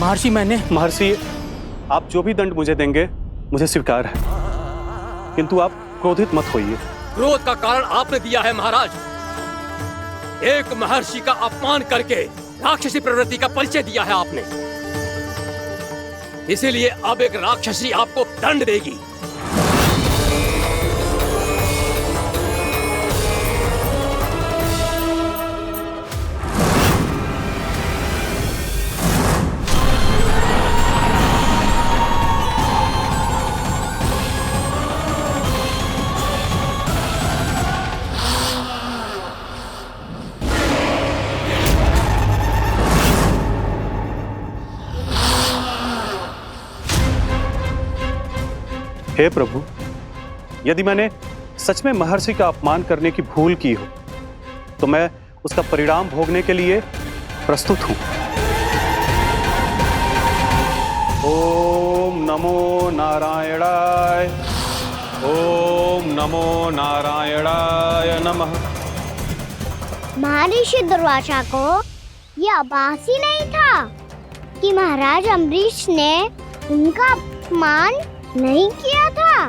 महर्षि महर्षि, आप जो भी दंड मुझे देंगे मुझे स्वीकार है, किंतु आप क्रोधित मत होइए। क्रोध का कारण आपने दिया है महाराज। एक महर्षि का अपमान करके राक्षसी प्रवृत्ति का परिचय दिया है आपने, इसीलिए अब एक राक्षसी आपको दंड देगी। हे प्रभु, यदि मैंने सच में महर्षि का अपमान करने की भूल की हो तो मैं उसका परिणाम भोगने के लिए प्रस्तुत हूं। ओम नमो नारायणाय, ओम नमो नारायणाय नमः। महर्षि दुर्वासा को यह आभास ही नहीं था कि महाराज अम्बरीश ने उनका अपमान नहीं किया था,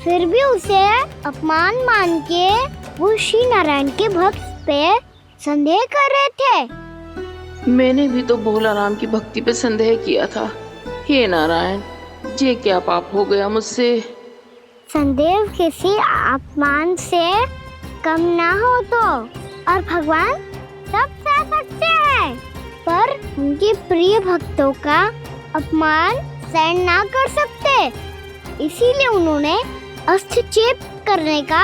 फिर भी उसे अपमान मान के वो श्री नारायण के भक्त पे संदेह कर रहे थे। मैंने भी तो भोला राम की भक्ति पे संदेह किया था। हे नारायण, ये क्या पाप हो गया मुझसे। संदेह किसी अपमान से कम ना हो तो, और भगवान सब सह सकते हैं, पर उनके प्रिय भक्तों का अपमान सहन ना कर सकते, इसीलिए उन्होंने हस्तक्षेप करने का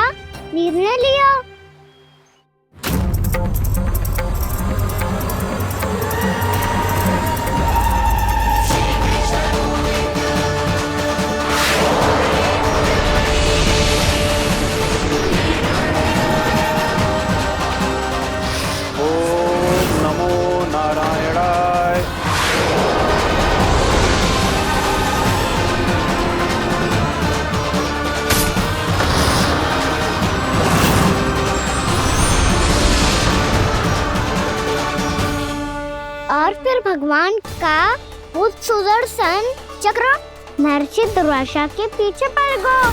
निर्णय लिया। ओम नमो नारायणाय। और फिर भगवान का वो सुदर्शन चक्र महर्षि दुर्वासा के पीछे पड़ गया।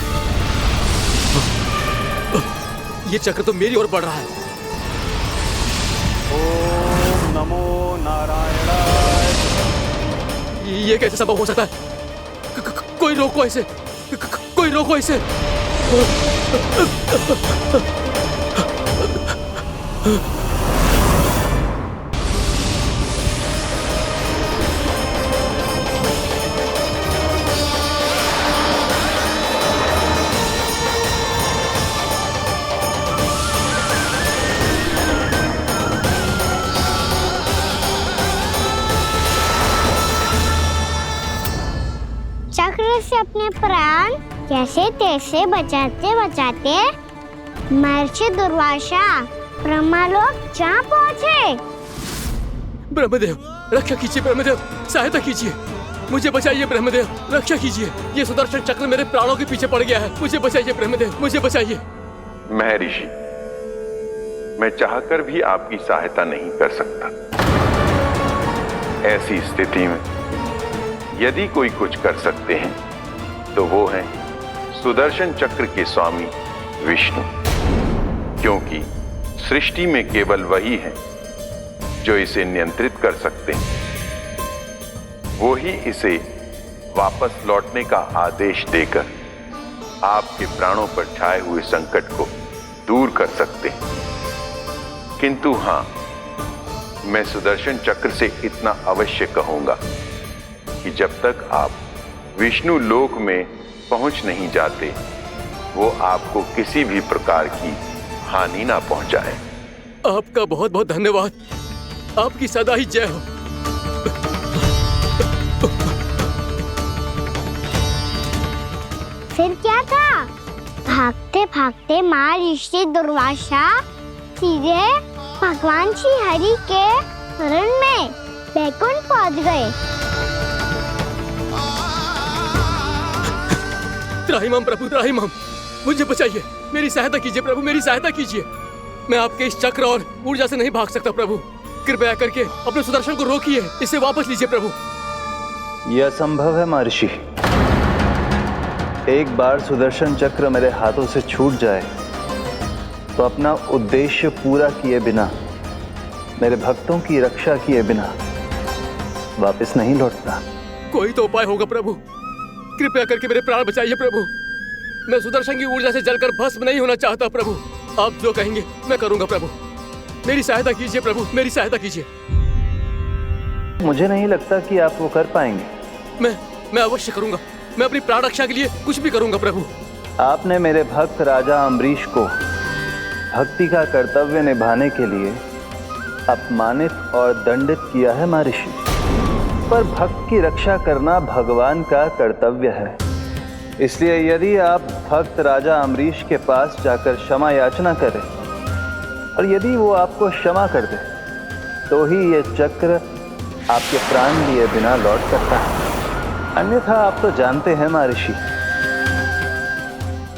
ये चक्र तो मेरी ओर बढ़ रहा है। ओम नमो नारायणाय। ये कैसे संभव हो सकता है? कोई रोको इसे, कोई रोको इसे। चक्र से अपने प्राण कैसे तैसे बचाते बचाते महर्षि दुर्वासा ब्रह्मलोक जा पहुँचे। ब्रह्मदेव, रक्षा कीजिए ब्रह्मदेव, सहायता कीजिए, मुझे बचाइए ब्रह्मदेव, रक्षा कीजिए। ये सुदर्शन चक्र मेरे प्राणों के पीछे पड़ गया है, मुझे बचाइए ब्रह्मदेव, मुझे बचाइए। महर्षि, मैं चाहकर भी आपकी सहायता नहीं कर सकता। ऐसी स्थिति में यदि कोई कुछ कर सकते हैं तो वो है सुदर्शन चक्र के स्वामी विष्णु, क्योंकि सृष्टि में केवल वही है जो इसे नियंत्रित कर सकते हैं। वो ही इसे वापस लौटने का आदेश देकर आपके प्राणों पर छाए हुए संकट को दूर कर सकते हैं। किंतु हां, मैं सुदर्शन चक्र से इतना अवश्य कहूंगा कि जब तक आप विष्णु लोक में पहुंच नहीं जाते, वो आपको किसी भी प्रकार की हानि ना पहुंचाए। आपका बहुत बहुत धन्यवाद, आपकी सदा ही जय हो। फिर क्या था? भागते भागते महर्षि दुर्वासा सीधे भगवान श्री हरि के शरण में बैकुंठ पहुंच गए। त्राहिमाम प्रभु, त्राहिमाम, मुझे बचाइए, मेरी सहायता कीजिए प्रभु, मेरी सहायता कीजिए। मैं आपके इस चक्र और ऊर्जा से नहीं भाग सकता प्रभु, कृपया करके अपने सुदर्शन को रोकिए, इसे वापस लीजिए प्रभु। यह असंभव है महर्षि। एक बार सुदर्शन चक्र मेरे हाथों से छूट जाए तो अपना उद्देश्य पूरा किए बिना, मेरे भक्तों की रक्षा किए बिना वापस नहीं लौटता। कोई तो उपाय होगा प्रभु, कृपया करके मेरे प्राण बचाइए प्रभु। मैं सुदर्शन की ऊर्जा से जलकर भस्म नहीं होना चाहता प्रभु। आप जो कहेंगे मैं करूंगा प्रभु। मेरी सहायता कीजिए प्रभु, मेरी सहायता कीजिए। मुझे नहीं लगता कि आप वो कर पाएंगे। मैं अवश्य करूंगा। मैं अपनी प्राण रक्षा के लिए कुछ भी करूंगा प्रभु। आपने मेरे भक्त राजा अम्बरीश को भक्ति का कर्तव्य निभाने के लिए अपमानित और दंडित किया है महर्षि, पर भक्त की रक्षा करना भगवान का कर्तव्य है। इसलिए यदि आप भक्त राजा अम्बरीश के पास जाकर क्षमा याचना करें और यदि वो आपको क्षमा कर दे तो ही ये चक्र आपके प्राण लिए बिना लौट सकता है। अन्यथा आप तो जानते हैं महर्षि,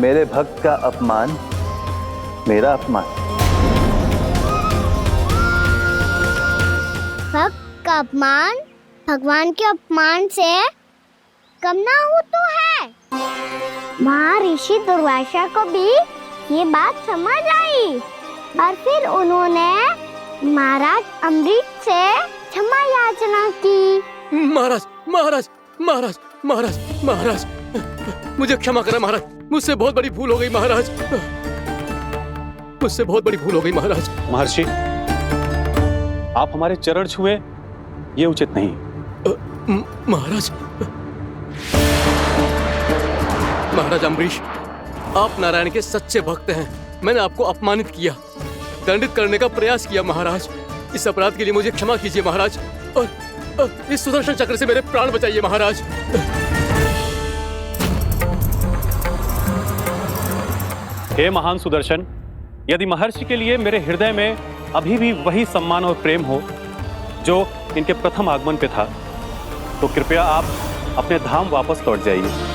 मेरे भक्त का अपमान मेरा अपमान। भक्त का अपमान भगवान के अपमान से कम ना हो तो है। महर्षि दुर्वासा को भी ये बात समझ आई और फिर उन्होंने महाराज अम्बरीश से क्षमा याचना की। महाराज महाराज महाराज महाराज महाराज मुझे क्षमा करें महाराज। मुझसे बहुत बड़ी भूल हो गई महाराज। मुझसे बहुत बड़ी भूल हो गई महाराज। महर्षि, आप हमारे चरण छुए ये उचित नहीं। महाराज महाराज अम्बरीश, आप नारायण के सच्चे भक्त हैं। मैंने आपको अपमानित किया, दंडित करने का प्रयास किया महाराज। इस अपराध के लिए मुझे क्षमा कीजिए महाराज और इस सुदर्शन चक्र से मेरे प्राण बचाइए महाराज। हे महान सुदर्शन, यदि महर्षि के लिए मेरे हृदय में अभी भी वही सम्मान और प्रेम हो जो इनके प्रथम आगमन पे था, तो कृपया आप अपने धाम वापस लौट जाइए।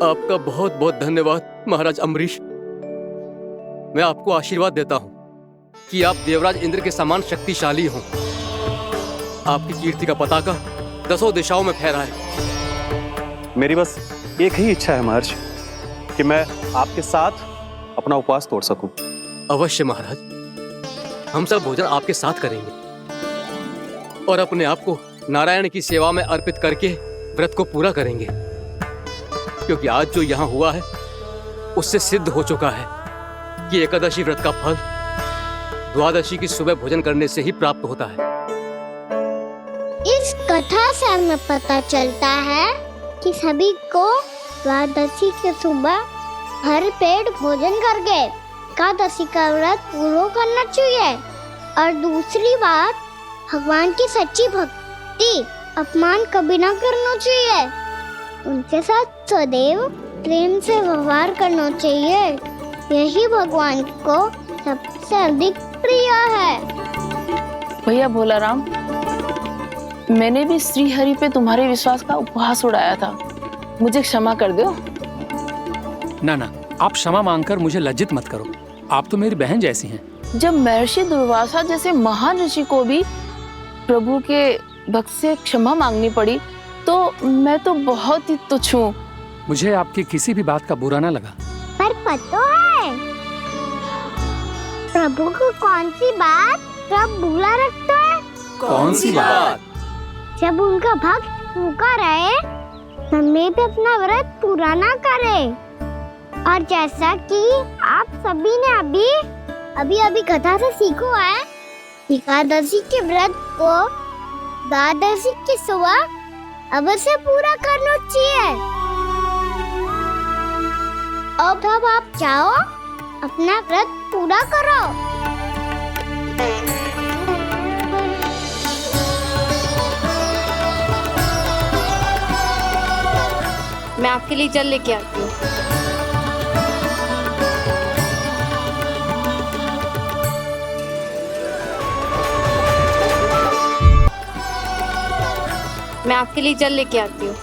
आपका बहुत बहुत धन्यवाद महाराज अम्बरीश। मैं आपको आशीर्वाद देता हूं कि आप देवराज इंद्र के समान शक्तिशाली हों। आपकी कीर्ति का पताका 10 दिशाओं में फहराए। मेरी बस एक ही इच्छा है महर्षि कि मैं आपके साथ अपना उपवास तोड़ सकूं। अवश्य महाराज, हम सब भोजन आपके साथ करेंगे और अपने आप को नारायण की सेवा में अर्पित करके व्रत को पूरा करेंगे, क्योंकि आज जो यहाँ हुआ है उससे सिद्ध हो चुका है कि एकादशी व्रत का फल द्वादशी की सुबह भोजन करने से ही प्राप्त होता है। इस कथा से हमें पता चलता है कि सभी को द्वादशी के सुबह भर पेट भोजन करके एकादशी का व्रत पूरा करना चाहिए। और दूसरी बात, भगवान की सच्ची भक्ति अपमान कभी ना करना चाहिए। उनके साथ सदैव प्रेम से व्यवहार करना चाहिए। यही भगवान को सबसे अधिक प्रिय है। भैया भोलाराम, मैंने भी श्री हरि पे तुम्हारे विश्वास का उपहास उड़ाया था। मुझे क्षमा कर दो। ना, आप क्षमा मांगकर मुझे लज्जित मत करो। आप तो मेरी बहन जैसी हैं। जब महर्षि दुर्वासा जैसे महान ऋषि को भी प्रभु के भक्त से क्षमा मांगनी पड़ी, तो मैं तो बहुत ही तुच्छ हूँ। मुझे आपकी किसी भी बात का बुरा ना लगा। पर पता है प्रभु को कौन सी बात सब भूला रखता है? कौन सी बात? जब उनका भक्त भूखा रहे, हमें भी अपना व्रत पूरा ना करे। और जैसा कि आप सभी ने अभी कथा से सीखो है, एकादशी के व्रत को द्वादशी की सुबह अवश्य पूरा करना चाहिए। अब आप जाओ, अपना व्रत पूरा करो। मैं आपके लिए जल लेके आती हूँ। मैं आपके लिए जल लेके आती हूँ।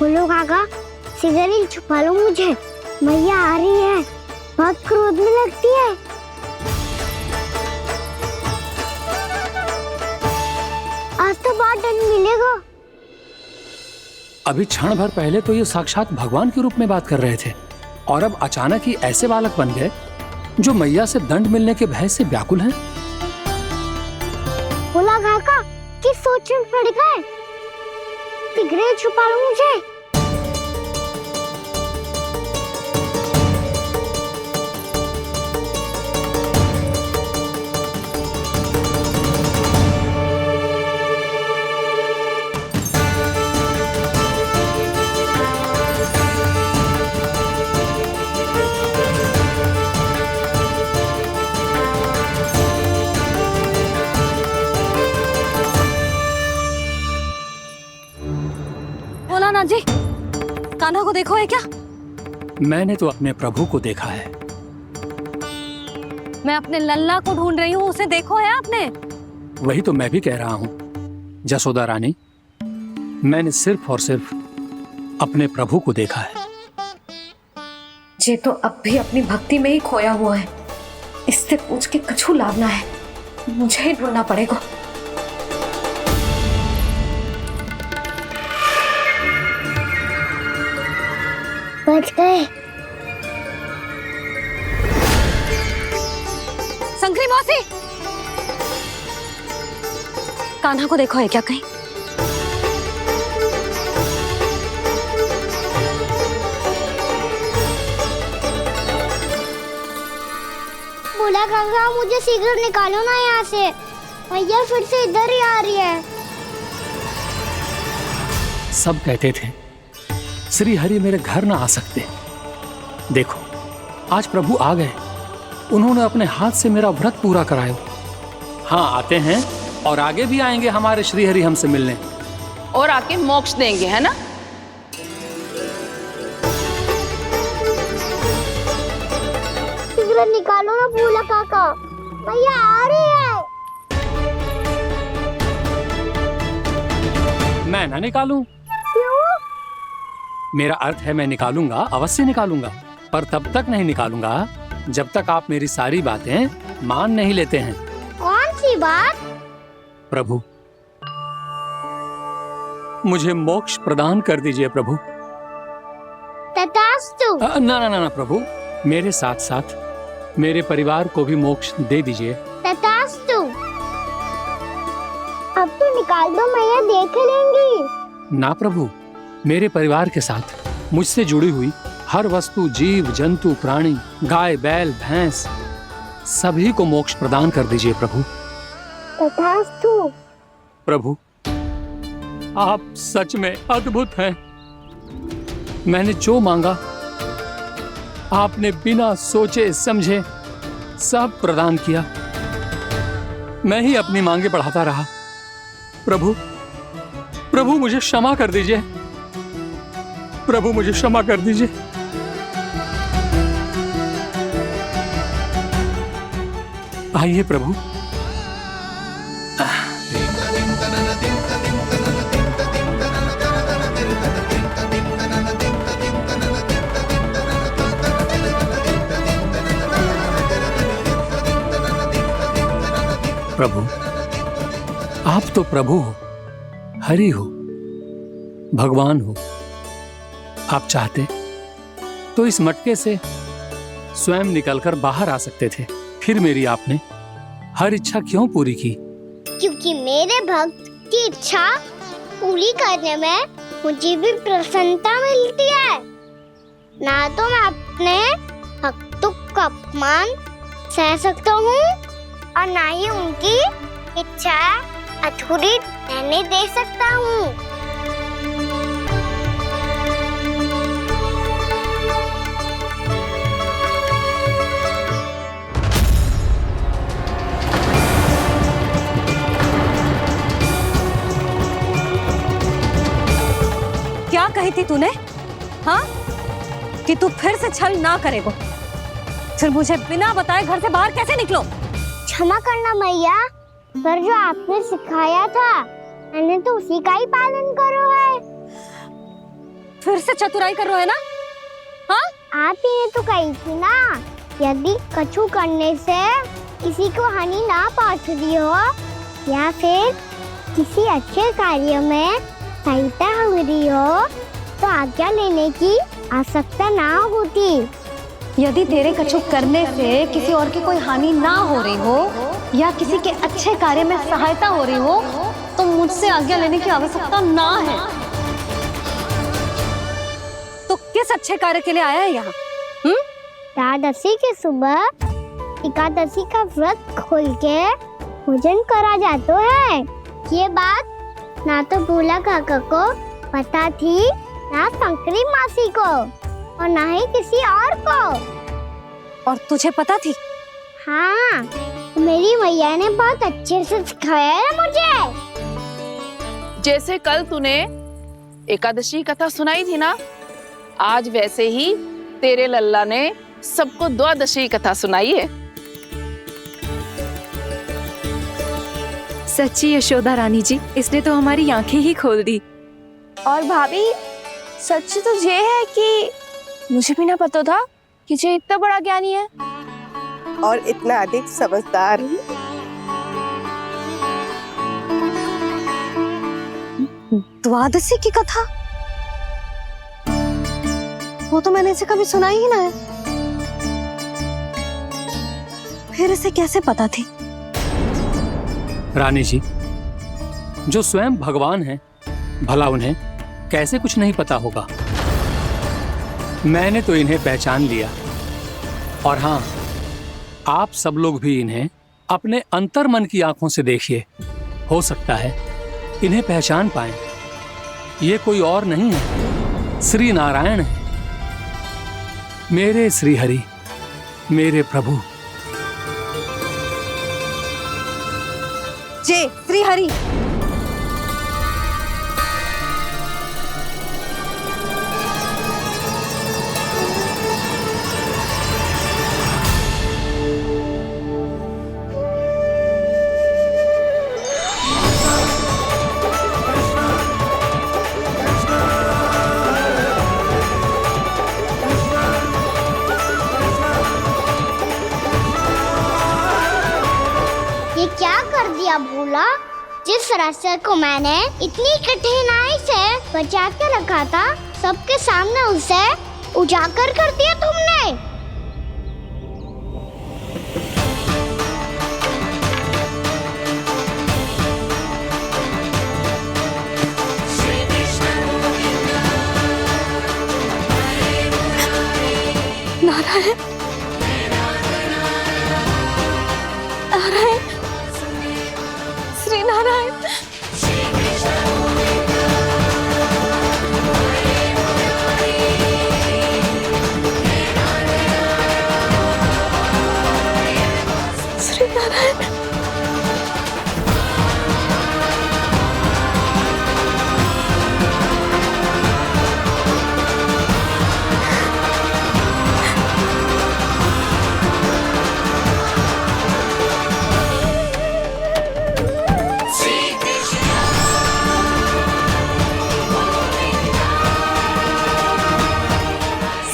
बोलो काका, सिगरेट छुपा लो मुझे, मैया आ रही है, बहुत क्रोध में लगती है। आज तो बहुत दंड मिलेगा। अभी क्षण भर पहले तो ये साक्षात भगवान के रूप में बात कर रहे थे और अब अचानक ही ऐसे बालक बन गए जो मैया से दंड मिलने के भय से व्याकुल हैं। बोला काका, किस सोच में पड़ गए? सिगरेट छुपा लो मुझे। बोला जी, कान्हा को देखो है क्या? मैंने तो अपने प्रभु को देखा है। मैं अपने लल्ला को ढूंढ रही हूँ, उसे देखो है आपने? वही तो मैं भी कह रहा हूँ जसोदा रानी, मैंने सिर्फ और सिर्फ अपने प्रभु को देखा है। ये तो अब भी अपनी भक्ति में ही खोया हुआ है, इससे पूछ के कछु लाभ ना है, मुझे ही ढूंढना पड़ेगा। बच गए। शंकरी मौसी, कान्हा को देखो है क्या कहीं? बोला गंगा, मुझे सिगरेट निकालो ना यहाँ से, भैया फिर से इधर ही आ रही है। सब कहते थे श्री हरि मेरे घर ना आ सकते। देखो आज प्रभु आ गए, उन्होंने अपने हाथ से मेरा व्रत पूरा कराया। हाँ आते हैं और आगे भी आएंगे हमारे श्री हरि हमसे मिलने और आके मोक्ष देंगे, है ना? सिगरेट निकालो ना भोला काका, भैया आ रही है। मैं ना निकालूं? मेरा अर्थ है मैं निकालूंगा, अवश्य निकालूंगा, पर तब तक नहीं निकालूंगा जब तक आप मेरी सारी बातें मान नहीं लेते हैं। कौन सी बात? प्रभु, मुझे मोक्ष प्रदान कर दीजिए प्रभु। तथास्तु। ना ना ना ना प्रभु, मेरे साथ साथ मेरे परिवार को भी मोक्ष दे दीजिए। तथास्तु। अब तो निकाल दो, मैया देख लेंगी। ना प्रभु, मेरे परिवार के साथ मुझसे जुड़ी हुई हर वस्तु, जीव जंतु, प्राणी, गाय बैल भैंस, सभी को मोक्ष प्रदान कर दीजिए प्रभु। तथास्तु। प्रभु, आप सच में अद्भुत हैं। मैंने जो मांगा आपने बिना सोचे समझे सब प्रदान किया। मैं ही अपनी मांगे बढ़ाता रहा। प्रभु, प्रभु मुझे क्षमा कर दीजिए। प्रभु मुझे क्षमा कर दीजिए। आइए प्रभु। प्रभु, आप तो प्रभु हो, हरि हो, भगवान हो। आप चाहते तो इस मटके से स्वयं निकलकर बाहर आ सकते थे, फिर मेरी आपने हर इच्छा क्यों पूरी की? क्योंकि मेरे भक्त की इच्छा पूरी करने में मुझे भी प्रसन्नता मिलती है। ना तो मैं अपने भक्तों का अपमान सह सकता हूँ और ना ही उनकी इच्छा अधूरी रहने दे सकता हूँ। क्या कही थी तूने? हाँ, कि तू फिर से छल ना करेगा। फिर मुझे बिना बताए घर से बाहर कैसे निकलो? क्षमा करना मैया, पर जो आपने सिखाया था मैंने तो उसी का ही पालन करो है। फिर से चतुराई कर रहे हो है ना? हाँ, आप ही ने तो कही थी ना, यदि कछु करने से किसी को हानि ना पहुंच रही हो या फिर किसी अच्छे कार्य में सहायता हो रही हो तो आज्ञा लेने की आवश्यकता ना होती। यदि तेरे कछु करने से किसी और की कोई हानि ना हो रही हो या किसी के अच्छे कार्य में सहायता हो रही हो तो मुझसे आज्ञा लेने की आवश्यकता ना है। तो किस अच्छे कार्य के लिए आया है यहाँ? एकादशी के सुबह एकादशी का व्रत खोल के भोजन करा जाता है। ये बात ना तो भोला काका को पता थी, ना शंकरी मासी को और ना ही किसी और को। और तुझे पता थी? हाँ, मेरी मैया ने बहुत अच्छे से सिखाया है मुझे। जैसे कल तूने एकादशी कथा सुनाई थी ना, आज वैसे ही तेरे लल्ला ने सबको द्वादशी कथा सुनाई है। सच्ची यशोदा रानी जी, इसने तो हमारी आंखें ही खोल दी। और भाभी, सच तो ये है कि मुझे भी ना पता था कि ये इतना बड़ा ज्ञानी है और इतना अधिक समझदार। द्वादशी की कथा? वो तो मैंने इसे कभी सुना ही ना है। फिर इसे कैसे पता थी? रानी जी, जो स्वयं भगवान हैं, भला उन्हें कैसे कुछ नहीं पता होगा। मैंने तो इन्हें पहचान लिया। और हाँ, आप सब लोग भी इन्हें अपने अंतर्मन की आंखों से देखिए, हो सकता है इन्हें पहचान पाएं। ये कोई और नहीं है, श्री नारायण है, मेरे श्री हरि, मेरे प्रभु। जय श्री हरि। ये क्या कर दिया भोला? जिस रास्ते को मैंने इतनी कठिनाई से बचा के रखा था, सबके सामने उसे उजागर कर दिया तुमने। नारायण, नारायण, श्री नारायण। श्री नारायण।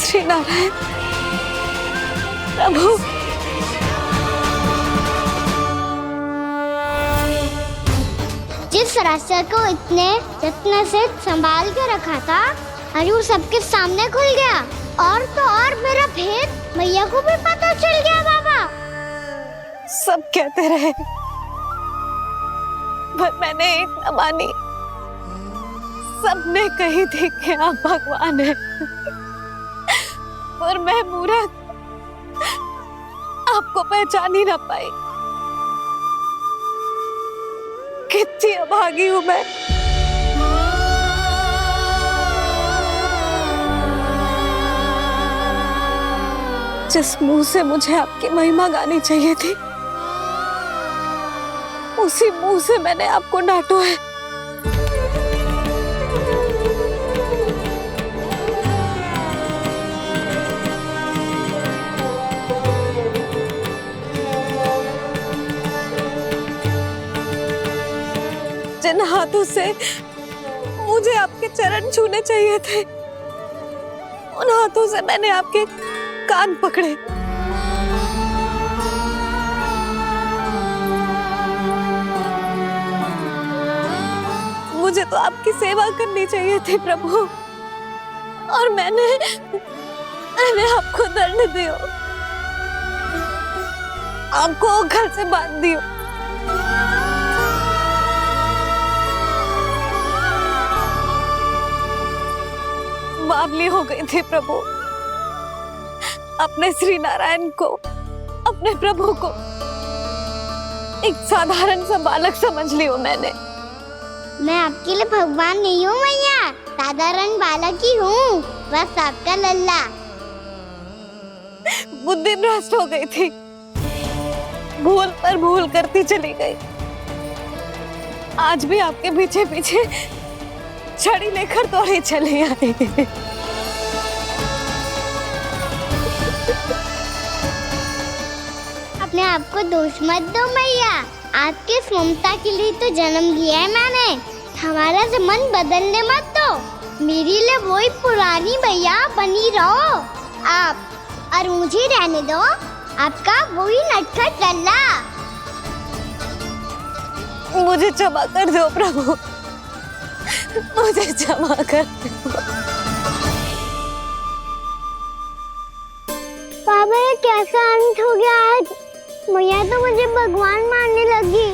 श्री नारायण प्रभु। जिस रास्ते को इतने जत्न से संभाल के रखा था, आज वो सबके सामने खुल गया। और तो और मेरा भेद मैया को भी पता चल गया। बाबा सब कहते रहे पर मैंने एक न मानी। सबने कही थी कि आप भगवान हैं, पर मैं मूर्ख आपको पहचान ही ना पाई। कितनी अभागी हूं मैं। जिस मुंह से मुझे आपकी महिमा गानी चाहिए थी, उसी मुंह से मैंने आपको डांटा है। जिन हाथों से मुझे आपके चरण छूने चाहिए थे, उन हाथों से मैंने आपके कान पकड़े। मुझे तो आपकी सेवा करनी चाहिए थी प्रभु, और मैंने आपको दंड दियो, आपको घर से बांध दियो। बावली हो गई थी प्रभु, अपने श्री नारायण को, अपने प्रभु को एक साधारण सा बालक समझ लियो मैंने। मैं आपके लिए भगवान नहीं हूँ मैया, साधारण बालक ही हूँ, बस आपका लल्ला। बुद्धि भ्रष्ट हो गई थी, भूल पर भूल करती चली गई। आज भी आपके पीछे पीछे छड़ी लेकर दौड़ी चली आई। अपने आप को दोष मत दो मैया, आपके ममता के लिए तो जन्म लिया है मैंने। हमारा से मन बदलने मत दो, मेरे लिए वही पुरानी भैया बनी रहो आप, और मुझे रहने दो आपका वही नटखट लल्ला। मुझे क्षमा कर दो प्रभु, मुझे क्षमा कर दो। बाबा ये कैसा अंत हो गया आज? मैया तो मुझे भगवान मानने लगी,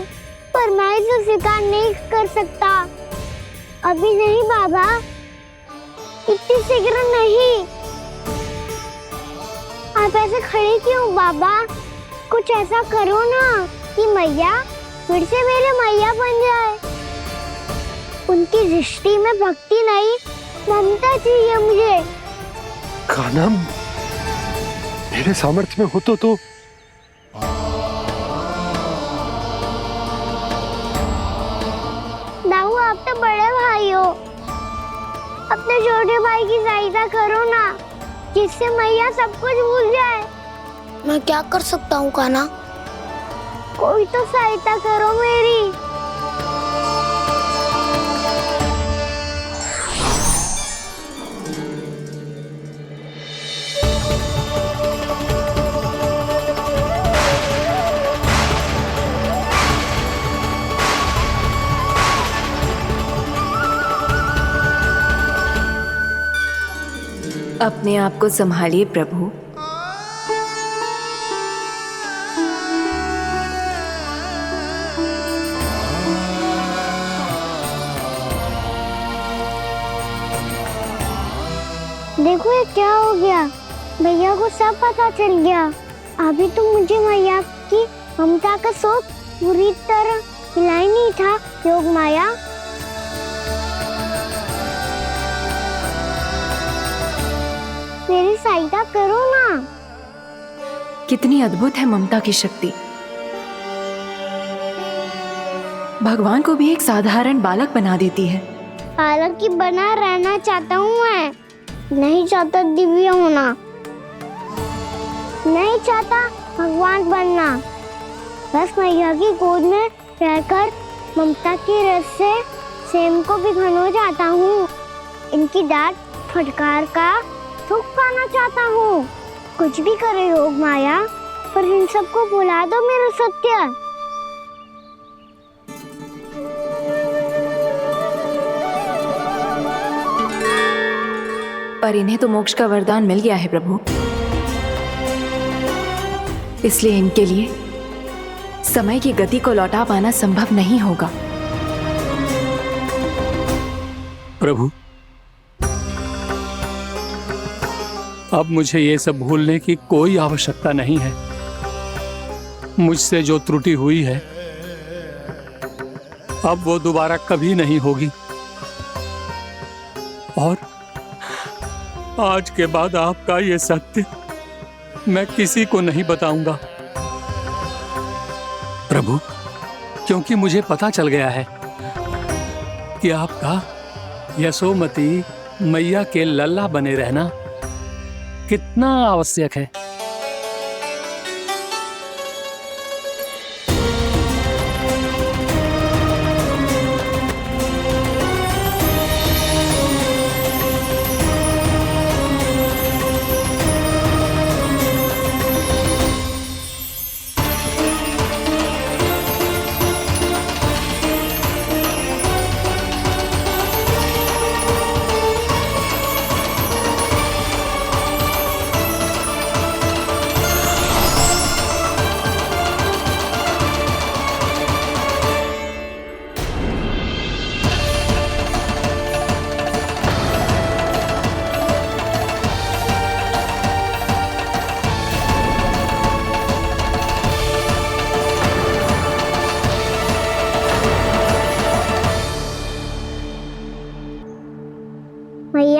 पर मैं इसे स्वीकार नहीं कर सकता। अभी नहीं बाबा, इतनी शीघ्र नहीं। आप ऐसे खड़े क्यों बाबा? कुछ ऐसा करो ना कि मैया फिर से मेरे मैया बन जाए। उनकी दृष्टि में भक्ति नहीं, ममता चाहिए मुझे। कान्हा, मेरे सामर्थ्य में हो तो दाऊ, आप तो बड़े भाई हो, अपने छोटे भाई की सहायता करो ना, जिससे मैया सब कुछ भूल जाए। मैं क्या कर सकता हूँ कान्हा? कोई तो सहायता करो मेरी। अपने आप को संभालिए प्रभु। देखो ये क्या हो गया, भैया को सब पता चल गया। अभी तो मुझे मैया की ममता का शौक पूरी तरह मिला ही नहीं था। योग माया, मेरी सहायता करो ना। कितनी अद्भुत है ममता की शक्ति। भगवान को भी एक साधारण बालक बना देती है। बालक की बना रहना चाहता हूँ मैं, नहीं चाहता दिव्य होना, नहीं चाहता भगवान बनना। बस मैया की गोद में रहकर ममता की रस से सेम को भी घनो चाहता हूँ। इनकी डांट फटकार का सुख पाना चाहता हूँ। कुछ भी करे योग माया, पर इन सबको भुला दो मेरा सत्य। पर इन्हें तो मोक्ष का वरदान मिल गया है प्रभु, इसलिए इनके लिए समय की गति को लौटा पाना संभव नहीं होगा। प्रभु, अब मुझे ये सब भूलने की कोई आवश्यकता नहीं है। मुझसे जो त्रुटि हुई है अब वो दोबारा कभी नहीं होगी, और आज के बाद आपका ये सत्य मैं किसी को नहीं बताऊंगा प्रभु, क्योंकि मुझे पता चल गया है कि आपका यशोमती मैया के लल्ला बने रहना कितना आवश्यक है।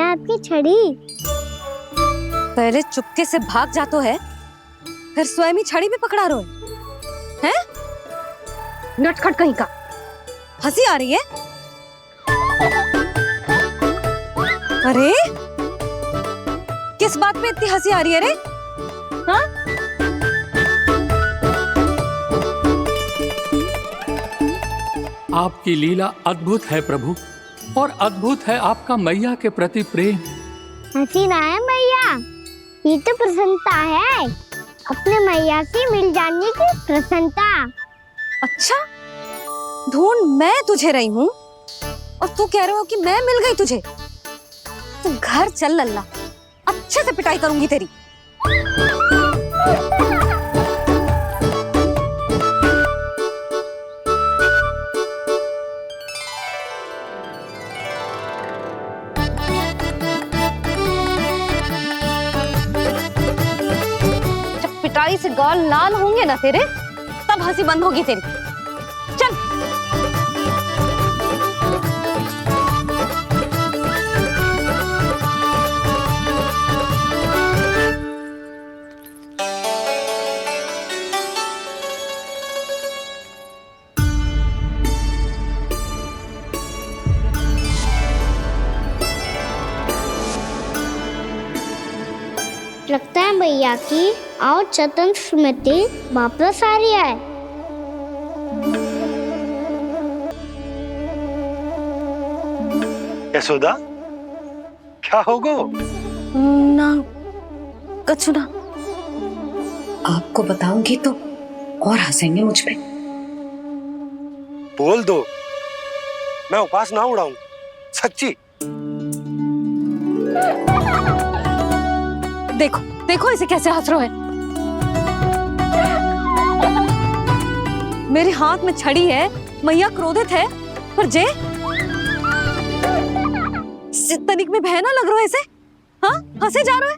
आपकी छड़ी। पहले चुपके से भाग जातो है, फिर स्वयं ही छड़ी भी पकड़ा रो है? नटखट कहीं का। हंसी आ रही है? अरे किस बात पे इतनी हंसी आ रही है रे? हाँ? आपकी लीला अद्भुत है प्रभु, और अद्भुत है आपका मैया के प्रति प्रेम। हंसी ना है मैया, ये तो प्रसन्नता है, अपने मैया से मिल जाने की प्रसन्नता। अच्छा, ढूंढ मैं तुझे रही हूँ और तू कह रहे हो कि मैं मिल गई तुझे। तू घर चल लल्ला, अच्छे से पिटाई करूंगी तेरी। जब पिटाई से गाल लाल होंगे ना तेरे, तब हंसी बंद होगी तेरी। चल। लगता है मैया की और चतन स्मृति वापस आ रही है। यशोदा, क्या होगो? ना कछु ना। आपको बताऊंगी तो और हंसेंगे मुझ पे। बोल दो, मैं उपास ना उड़ाऊं, सच्ची। देखो देखो इसे कैसे हंस रहा है। मेरे हाथ में छड़ी है, मैया क्रोधित है, पर जे तनिक में बहना लग रहा है इसे। हाँ, हंसे जा रहा है।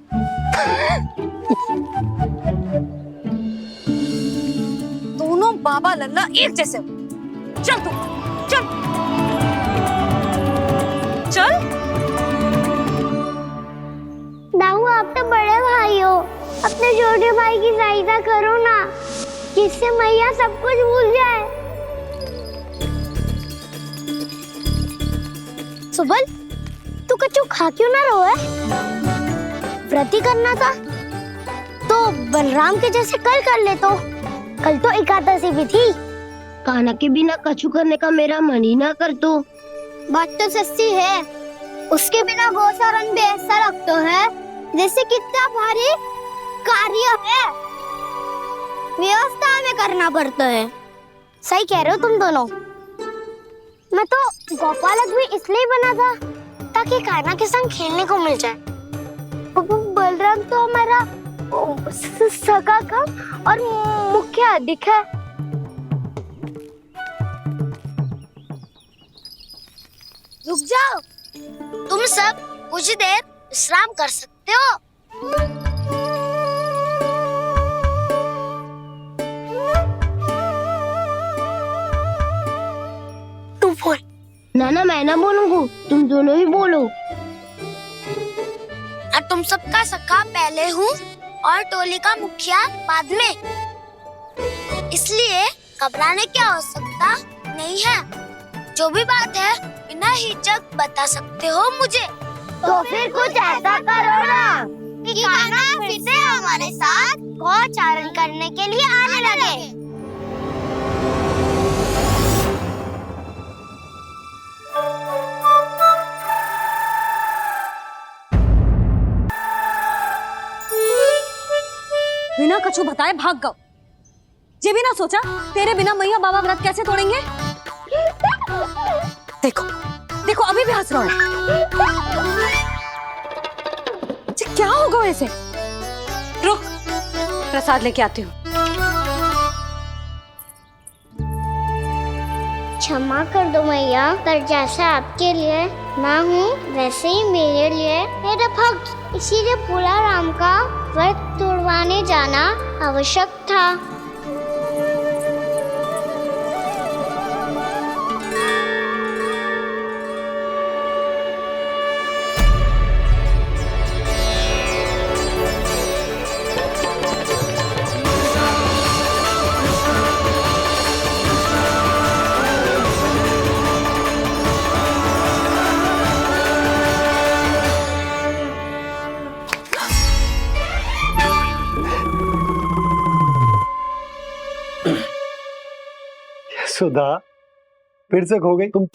दोनों बाबा लल्ला एक जैसे हो। चल तू, चल चल। दाऊ, आप तो बड़े भाई हो, अपने छोटे भाई की सहायता करो ना, जिससे मैया सब कुछ भूल जाए। सुबल, तू कछु खा क्यों ना रहो है? व्रत ही करना था तो बलराम के जैसे कल कर ले। तो कल तो एकादशी भी थी। कान्हा के बिना कछु करने का मेरा मन ही ना कर। तो बात तो सच्ची है, उसके बिना गोचारण भी ऐसा लगता है जैसे कितना भारी कार्य है, व्यवस्था में करना पड़ता है। सही कह रहे हो तुम दोनों। मैं तो गोपालक भी इसलिए बना था ताकि कान्हा के संग खेलने को मिल जाए। बलराम तो हमारा सगा काम और मुख्य अधिक है। रुक जाओ, तुम सब कुछ देर विश्राम कर सकते हो। तू बोल। ना मैं ना बोलूंगा, तुम दोनों ही बोलो। और तुम सबका सखा पहले हूँ और टोली का मुखिया बाद में, इसलिए घबराने की आवश्यकता नहीं है। जो भी बात है बिना हिचक बता सकते हो मुझे। तो फिर कुछ ऐसा करो ना कि कान्हा फिर से हमारे साथ गोचारण करने के लिए आने लगे। बिना कछु बताए भाग गओ। ये भी ना सोचा तेरे बिना मैया बाबा व्रत कैसे तोड़ेंगे। देखो देखो अभी भी हंस रहा है। क्या होगा वैसे? रुक, प्रसाद लेके आती हूँ। क्षमा कर दो मैया, पर जैसा आपके लिए ना हूँ वैसे ही मेरे लिए मेरा भक्त, इसीलिए भोला राम का व्रत तोड़वाने जाना आवश्यक था। सुधा, फिर से खो गई तुम।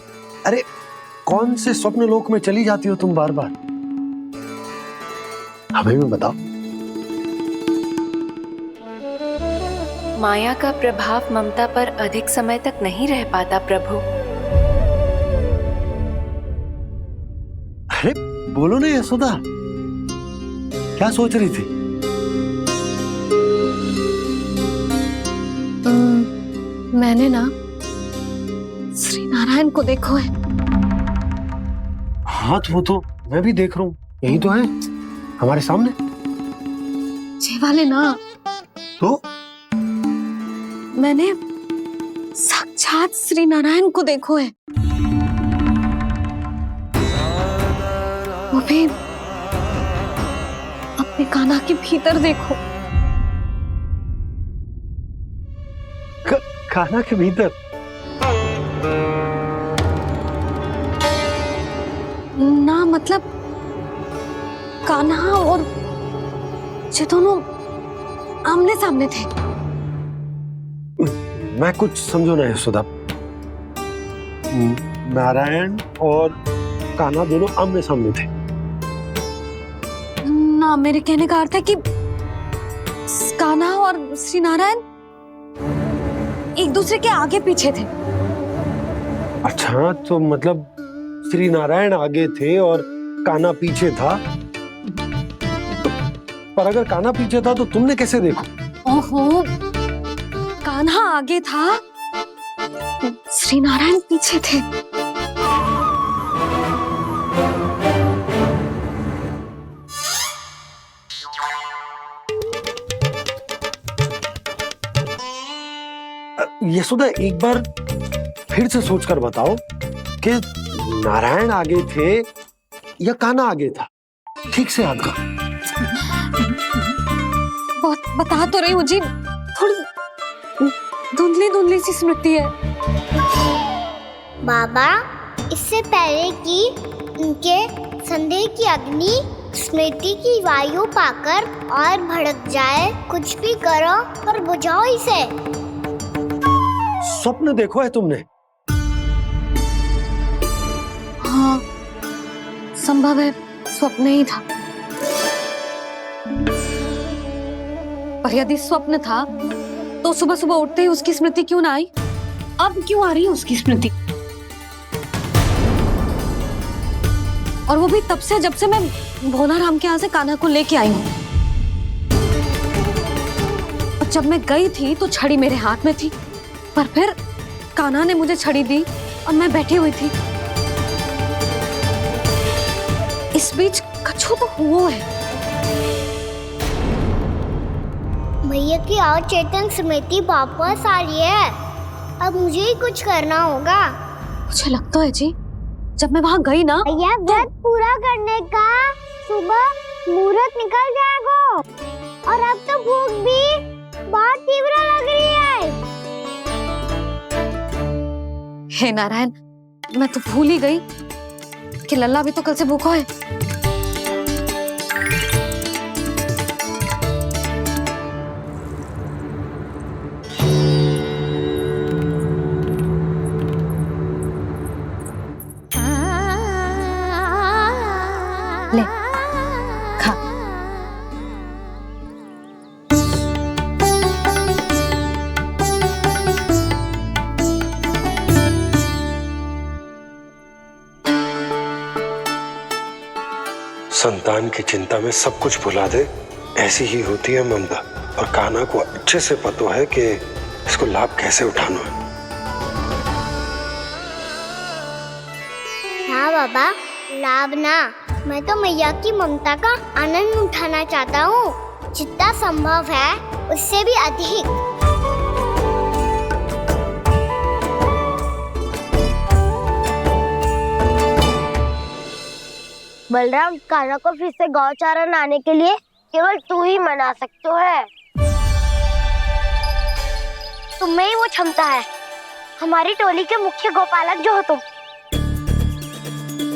अरे कौन से स्वप्न लोक में चली जाती हो तुम बार बार? हमें भी बताओ। माया का प्रभाव ममता पर अधिक समय तक नहीं रह पाता प्रभु। अरे बोलो ना यशोदा, क्या सोच रही थी? मैंने ना श्री नारायण को देखो है। हाँ तो वो तो मैं भी देख रहा हूँ, यही तो है हमारे सामने। ये वाले ना, तो मैंने साक्षात श्री नारायण को देखो है, वो भी अपने कान्हा के भीतर देखो। कान्हा के भीतर? ना मतलब कान्हा और ये दोनों आमने सामने थे। मैं कुछ समझो ना यशोदा। नारायण और कान्हा दोनों आमने सामने थे? ना, मेरे कहने का अर्थ है कि कान्हा और श्री नारायण एक दूसरे के आगे पीछे थे। अच्छा, तो मतलब श्री नारायण आगे थे और कान्हा पीछे था। पर अगर कान्हा पीछे था तो तुमने कैसे देखा? ओहो, कान्हा आगे था, श्री नारायण पीछे थे। यशोदा, एक बार फिर से सोचकर बताओ कि नारायण आगे थे या कान्हा आगे था? ठीक से याद करो। बहुत बता तो रही हूँ जी, थोड़ी धुंधली धुंधली सी स्मृति है। बाबा, इससे पहले कि उनके संदेह की अग्नि स्मृति की वायु पाकर और भड़क जाए, कुछ भी करो और बुझाओ इसे। स्वप्न देखो है तुमने? हाँ, संभव है स्वप्न ही था। पर यदि स्वप्न था तो सुबह सुबह उठते ही उसकी स्मृति क्यों ना आई? अब क्यों आ रही है उसकी स्मृति? और वो भी तब से जब से मैं भोलाराम के यहाँ से कान्हा को लेके आई हूँ। और जब मैं गई थी तो छड़ी मेरे हाथ में थी, पर फिर कान्हा ने मुझे छड़ी दी और मैं बैठी हुई थी। इस बीच कछु तो हुआ है। भैया की और चेतन स्मृति वापस आ रही है। अब मुझे ही कुछ करना होगा। मुझे लगता है जी, जब मैं वहाँ गई ना, भैया व्रत पूरा करने का सुबह मुहूर्त निकल जाएगा और अब तो भूख भी बहुत तीव्र लग रही है। हे नारायण, मैं तो भूल ही गई कि लल्ला भी तो कल से भूखा है। ले, खा। संतान की चिंता में सब कुछ भुला दे, ऐसी ही होती है ममता। और कान्हा को अच्छे से पता है कि इसको लाभ कैसे उठाना है। हाँ बाबा, लाभ ना, मैं तो मैया की ममता का आनंद उठाना चाहता हूँ, जितना संभव है उससे भी अधिक। बलराम, कान्हा को फिर से गौचारण आने के लिए केवल तू ही मना सकते है। तुम में ही वो क्षमता है, हमारी टोली के मुख्य गोपालक जो हो तुम।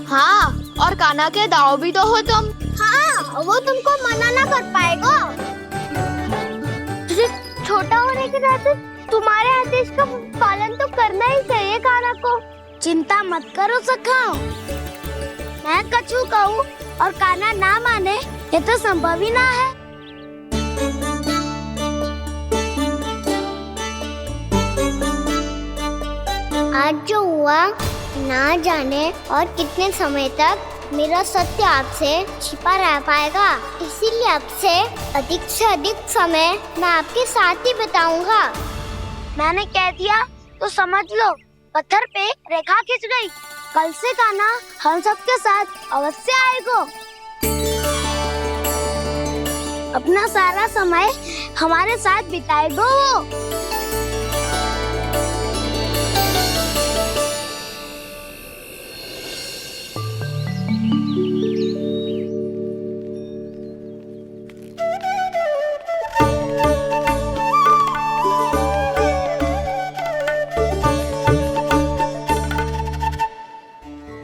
हाँ, और कान्हा के दाव भी तो हो तुम। हाँ, वो तुमको मना ना कर पाएगा। तुझे छोटा होने के नाते तुम्हारे आदेश का पालन तो करना ही चाहिए काना को। चिंता मत करो सखा, मैं कछु कहूँ और काना ना माने ये तो संभव ही ना है। आज जो हुआ ना जाने और कितने समय तक मेरा सत्य आपसे छिपा रह पाएगा, इसीलिए आपसे अधिक से अधिक समय मैं आपके साथ ही बिताऊंगा। मैंने कह दिया तो समझ लो, पत्थर पे रेखा खिंच गई। कल से काना हम सबके साथ अवश्य आएगा। अपना सारा समय हमारे साथ बिताएगा वो।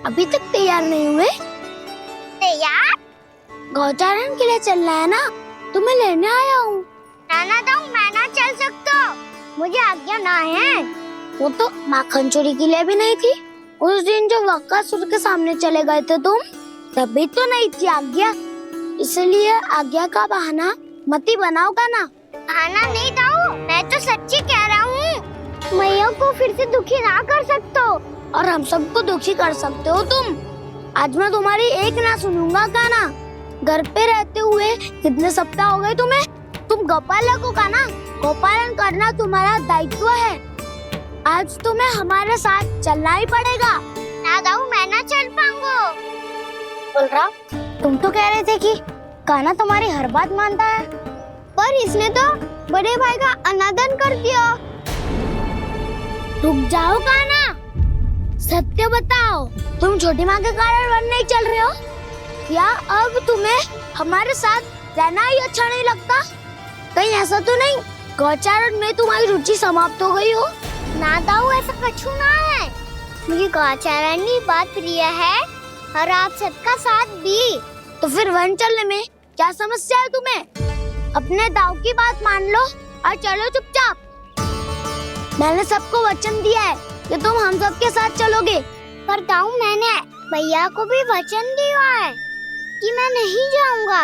अभी तक तैयार नहीं हुए? तैयार? गौचारण के लिए चलना है ना, तुम्हें लेने आया हूँ। नाना दाऊ, मैं ना चल सकता, मुझे आज्ञा ना है। वो तो माखन चोरी के लिए भी नहीं थी। उस दिन जो वक्कासुर के सामने चले गए थे तुम, तभी तो नहीं थी आज्ञा। इसलिए आज्ञा का बहाना मत ही बनाओ ना। बहाना नहीं दाऊ, मैं तो सच्ची कह रहा हूँ। मैया को फिर से दुखी ना कर सकते हो और हम सबको दुखी कर सकते हो तुम। आज मैं तुम्हारी एक ना सुनूंगा काना। घर पे रहते हुए कितने सप्ताह हो गए तुम्हें? तुम गोपालक हो काना, गोपालन करना तुम्हारा दायित्व है। आज तुम्हें हमारे साथ चलना ही पड़ेगा। ना दाऊ, मैं ना चल पाऊंगा। बलराम, तुम तो कह रहे थे कि काना तुम्हारी हर बात मानता है, पर इसने तो बड़े भाई का अनादर कर दिया। रुक जाओ काना, सत्य बताओ, तुम छोटी माँ के कारण वन नहीं चल रहे हो या अब तुम्हें हमारे साथ रहना ही अच्छा नहीं लगता? कहीं ऐसा तो नहीं गौचारण में तुम्हारी रुचि समाप्त हो गई हो? ना दाऊ, ऐसा कछु ना है। मुझे गौचारण की बात प्रिय है और आप सबका साथ भी। तो फिर वन चलने में क्या समस्या है तुम्हें? अपने दाऊ की बात मान लो और चलो चुपचाप। मैंने सबको वचन दिया है कि तुम हम सबके साथ चलोगे। पर दाऊ, मैंने भैया को भी वचन दिया है कि मैं नहीं जाऊंगा।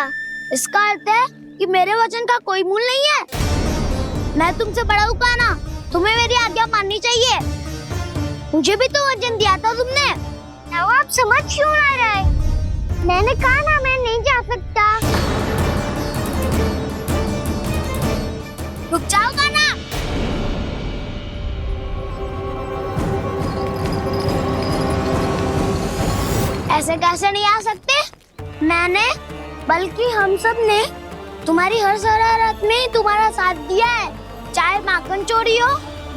इसका अर्थ है कि मेरे वचन का कोई मूल नहीं है। मैं तुमसे बड़ा हूँ काना, तुम्हें मेरी आज्ञा माननी चाहिए। मुझे भी तो वचन दिया था तुमने। दाऊ, आप समझ क्यों ना रहे? मैंने कहा ना, मैं नहीं जा सकता। रुक जाओ काना। ऐसे कैसे नहीं आ सकते? मैंने बल्कि हम सब ने तुम्हारी हर शरारत में तुम्हारा साथ दिया है, चाहे माखन चोरी हो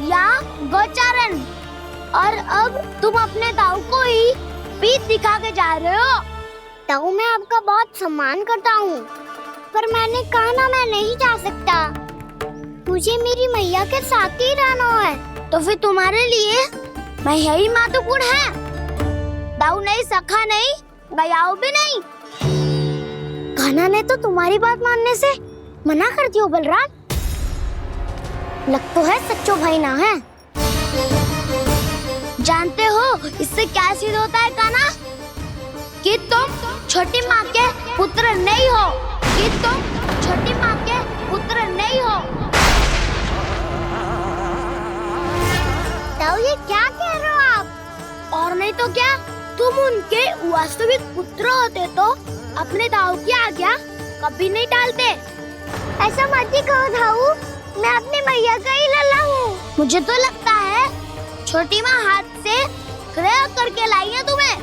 या गौचारण। और अब तुम अपने दाऊ को ही पीठ दिखा के जा रहे हो। दाऊ, मैं आपका बहुत सम्मान करता हूँ, पर मैंने कहा ना, मैं नहीं जा सकता। मुझे मेरी मैया के साथ ही रहना है। तो फिर तुम्हारे लिए मैं यही महत्वपूर्ण है। दाऊ नहीं, सखा नहीं, गयाऊ भी नहीं। कान्हा ने तो तुम्हारी बात मानने से मना कर दिया। बलराम, लग तो है सच्चो भाई ना है। जानते हो इससे क्या सिद्ध होता है कान्हा? कि तुम छोटी माँ के पुत्र नहीं हो, कि तुम छोटी माँ के पुत्र नहीं हो। दाऊ, ये क्या कह रहे हो आप? और नहीं तो क्या, तुम उनके वास्तविक पुत्र होते तो अपने दाऊ की आज्ञा कभी नहीं टालते। ऐसा मत ही कहो दाऊ, मैं अपनी मैया का ही लल्ला हूँ। मुझे तो लगता है छोटी माँ हाथ से ग्रह करके लाई है तुम्हें।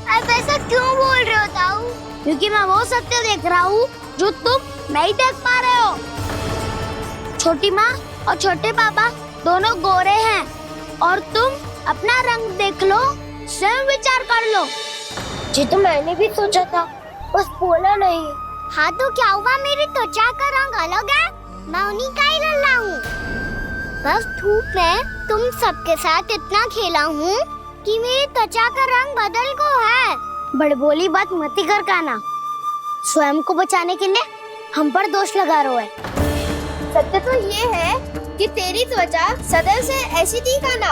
आप ऐसा क्यों बोल रहे हो दाऊ? क्योंकि मैं वो सत्य देख रहा हूँ जो तुम नहीं देख पा रहे हो। छोटी माँ और छोटे पापा दोनों गोरे हैं और तुम अपना रंग देख लो, स्वयं विचार कर लो। जी तो मैंने भी सोचा था, बस बोला नहीं। हाँ तो क्या हुआ, मेरी त्वचा का रंग अलग है, मैं उन्हीं का ही लल्ला हूँ। बस धूप में तुम सबके साथ इतना खेला हूँ कि मेरी त्वचा का रंग बदल को है। बड़बोली बात मत ही कर काना, स्वयं को बचाने के लिए हम पर दोष लगा रहे हो। सत्य तो ये है कि तेरी त्वचा सदैव से ऐसी थी काना।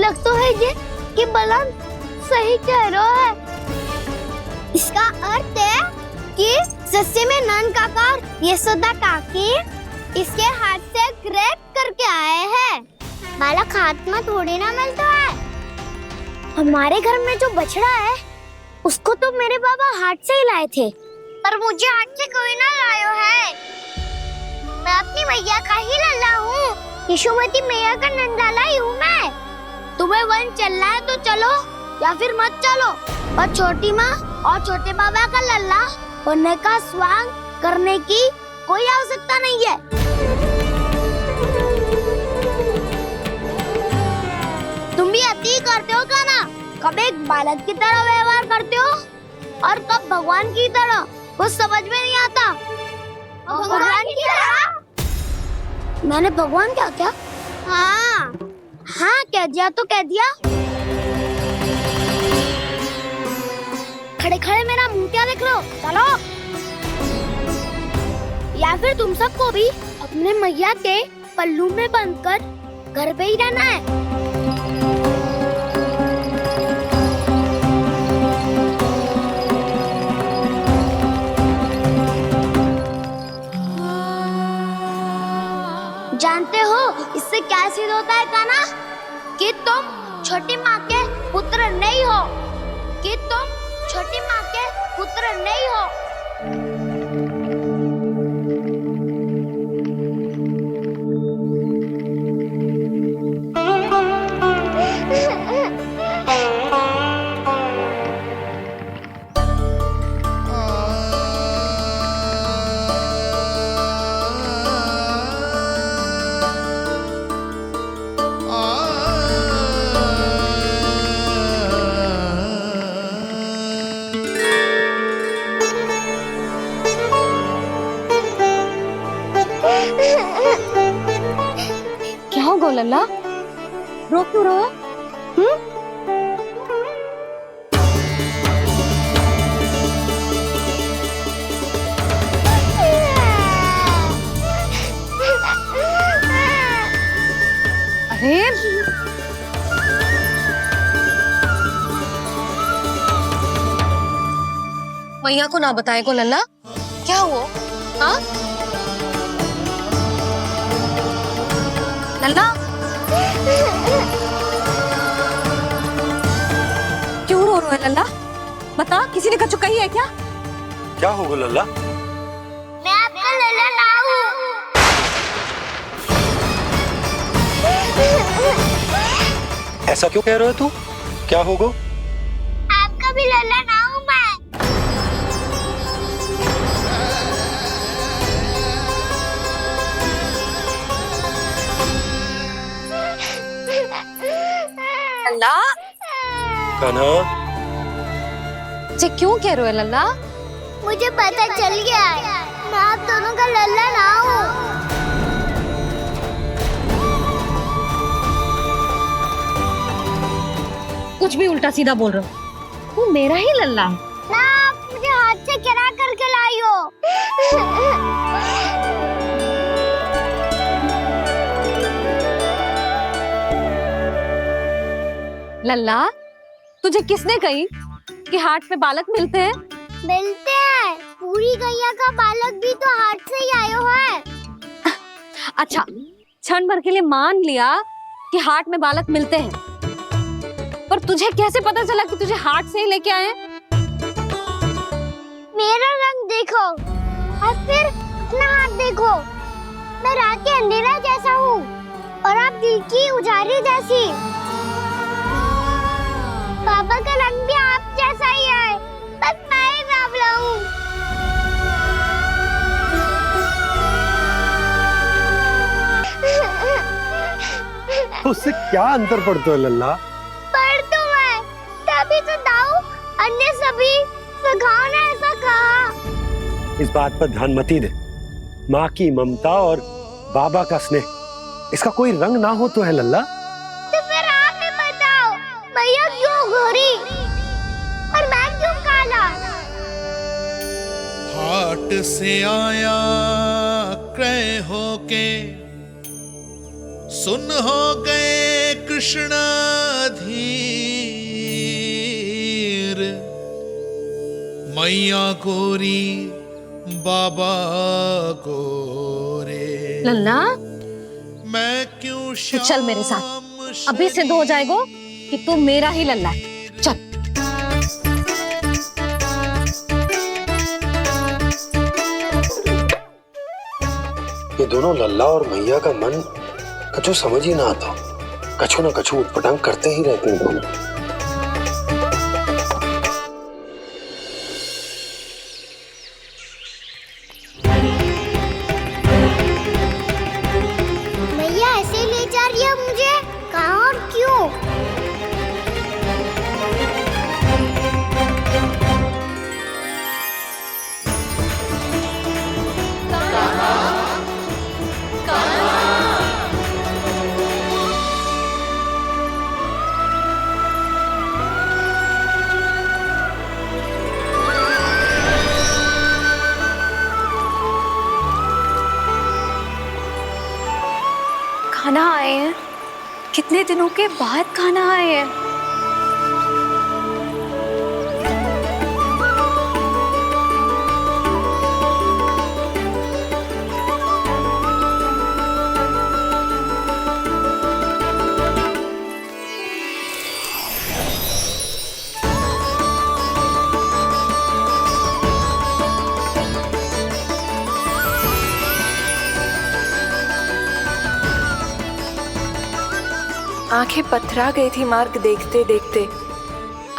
लग तो है ये कि बलराम सही कह रहा है। इसका अर्थ है कि सस्ते में नंद काका और यशोदा काकी इसके हाथ से ग्रेट करके आए हैं। बालक हाथ में थोड़ी ना मिलता है। हमारे घर में जो बछड़ा है उसको तो मेरे बाबा हाथ से ही लाए थे, पर मुझे हाथ से कोई ना लाया है। मैं अपनी मैया का ही लल्ला हूँ। यशोमती मैया का नंदलाला ही हूँ मैं। तुम्हें वन चलना है तो चलो या फिर मत चलो, पर छोटी माँ और छोटे बाबा का लल्ला बनने का स्वांग करने की कोई आवश्यकता नहीं है। तुम भी अति करते हो क्या ना? कब एक बालक की तरह व्यवहार करते हो और कब भगवान की तरह, कुछ समझ में नहीं आता। भगवान की तरह? मैंने भगवान क्या किया? हाँ हाँ कह दिया तो कह दिया। खड़े खड़े मेरा मुंह क्या देख लो, चलो। या फिर तुम सबको भी अपने मैया के पल्लू में बंधकर घर पे ही रहना है। जानते हो इससे क्या सिद्ध होता है काना? कि तुम छोटी माँ के पुत्र नहीं हो, कि तुम छोटी माँ के पुत्र नहीं हो। क्या हो गो लल्ला, रो क्यों रहा? अरे मैया को ना बताए को लल्ला, क्या हुआ? हाँ लल्ला, क्यों रो रहा है लल्ला? बता, किसी ने कछु कही है क्या? क्या होगा लल्ला? मैं आपका लल्ला ना हूँ। ऐसा क्यों कह रहे हो तू? क्या होगा? आपका भी लल्ला ना हूँ मैं। लल्ला, कान्हा, ये क्यों कह रहे हो लल्ला? मुझे पता चल गया है, मैं आप दोनों का लल्ला ना हूँ। कुछ भी उल्टा सीधा बोल रहे हो। तू मेरा ही लल्ला है ना, आप मुझे हाथ से गिरा करके लाई हो। लल्ला, तुझे किसने कही कि हाट में बालक मिलते हैं? मिलते हैं, पूरी गैया का बालक भी तो हाट से ही आया है। अच्छा, क्षण भर के लिए मान लिया कि हाट में बालक मिलते हैं, पर तुझे कैसे पता चला कि तुझे हाट से ही लेके आए हैं? मेरा रंग देखो और फिर अपना हाथ देखो। मैं रात के अंधेरा जैसा हूँ और आप दिल की उजाली जैसी। बाबा का रंग भी आप जैसा ही है, बस मैं ही बाबला हूँ। उससे क्या अंतर पड़ता है लल्ला? पर तो मैं तभी तो दाऊ अन्य सभी सखाओं ने ऐसा कहा। इस बात पर ध्यान मत ही दे। माँ की ममता और बाबा का स्नेह, इसका कोई रंग ना हो तो है लल्ला। तो फिर आप ही बताओ, भैया क्यों गोरी और मैं क्यों काला? हाट से आया क्रय होके सुन हो गए कृष्ण धीर, मैया गोरी बाबा गोरे। लल्ला मैं क्यों तू चल मेरे साथ, अभी सिद्ध हो जाएगा कि तू मेरा ही लल्ला है। चल। ये दोनों लल्ला और मैया का मन कछु समझ ही ना आता, कछु ना कछु उटपटांग करते ही रहते हैं दोनों। मैया ऐसे ले जा रही है मुझे, कहाँ और क्यों? खाना आए हैं, कितने दिनों के बाद खाना आए हैं। आंखें पथरा गई थी मार्ग देखते देखते।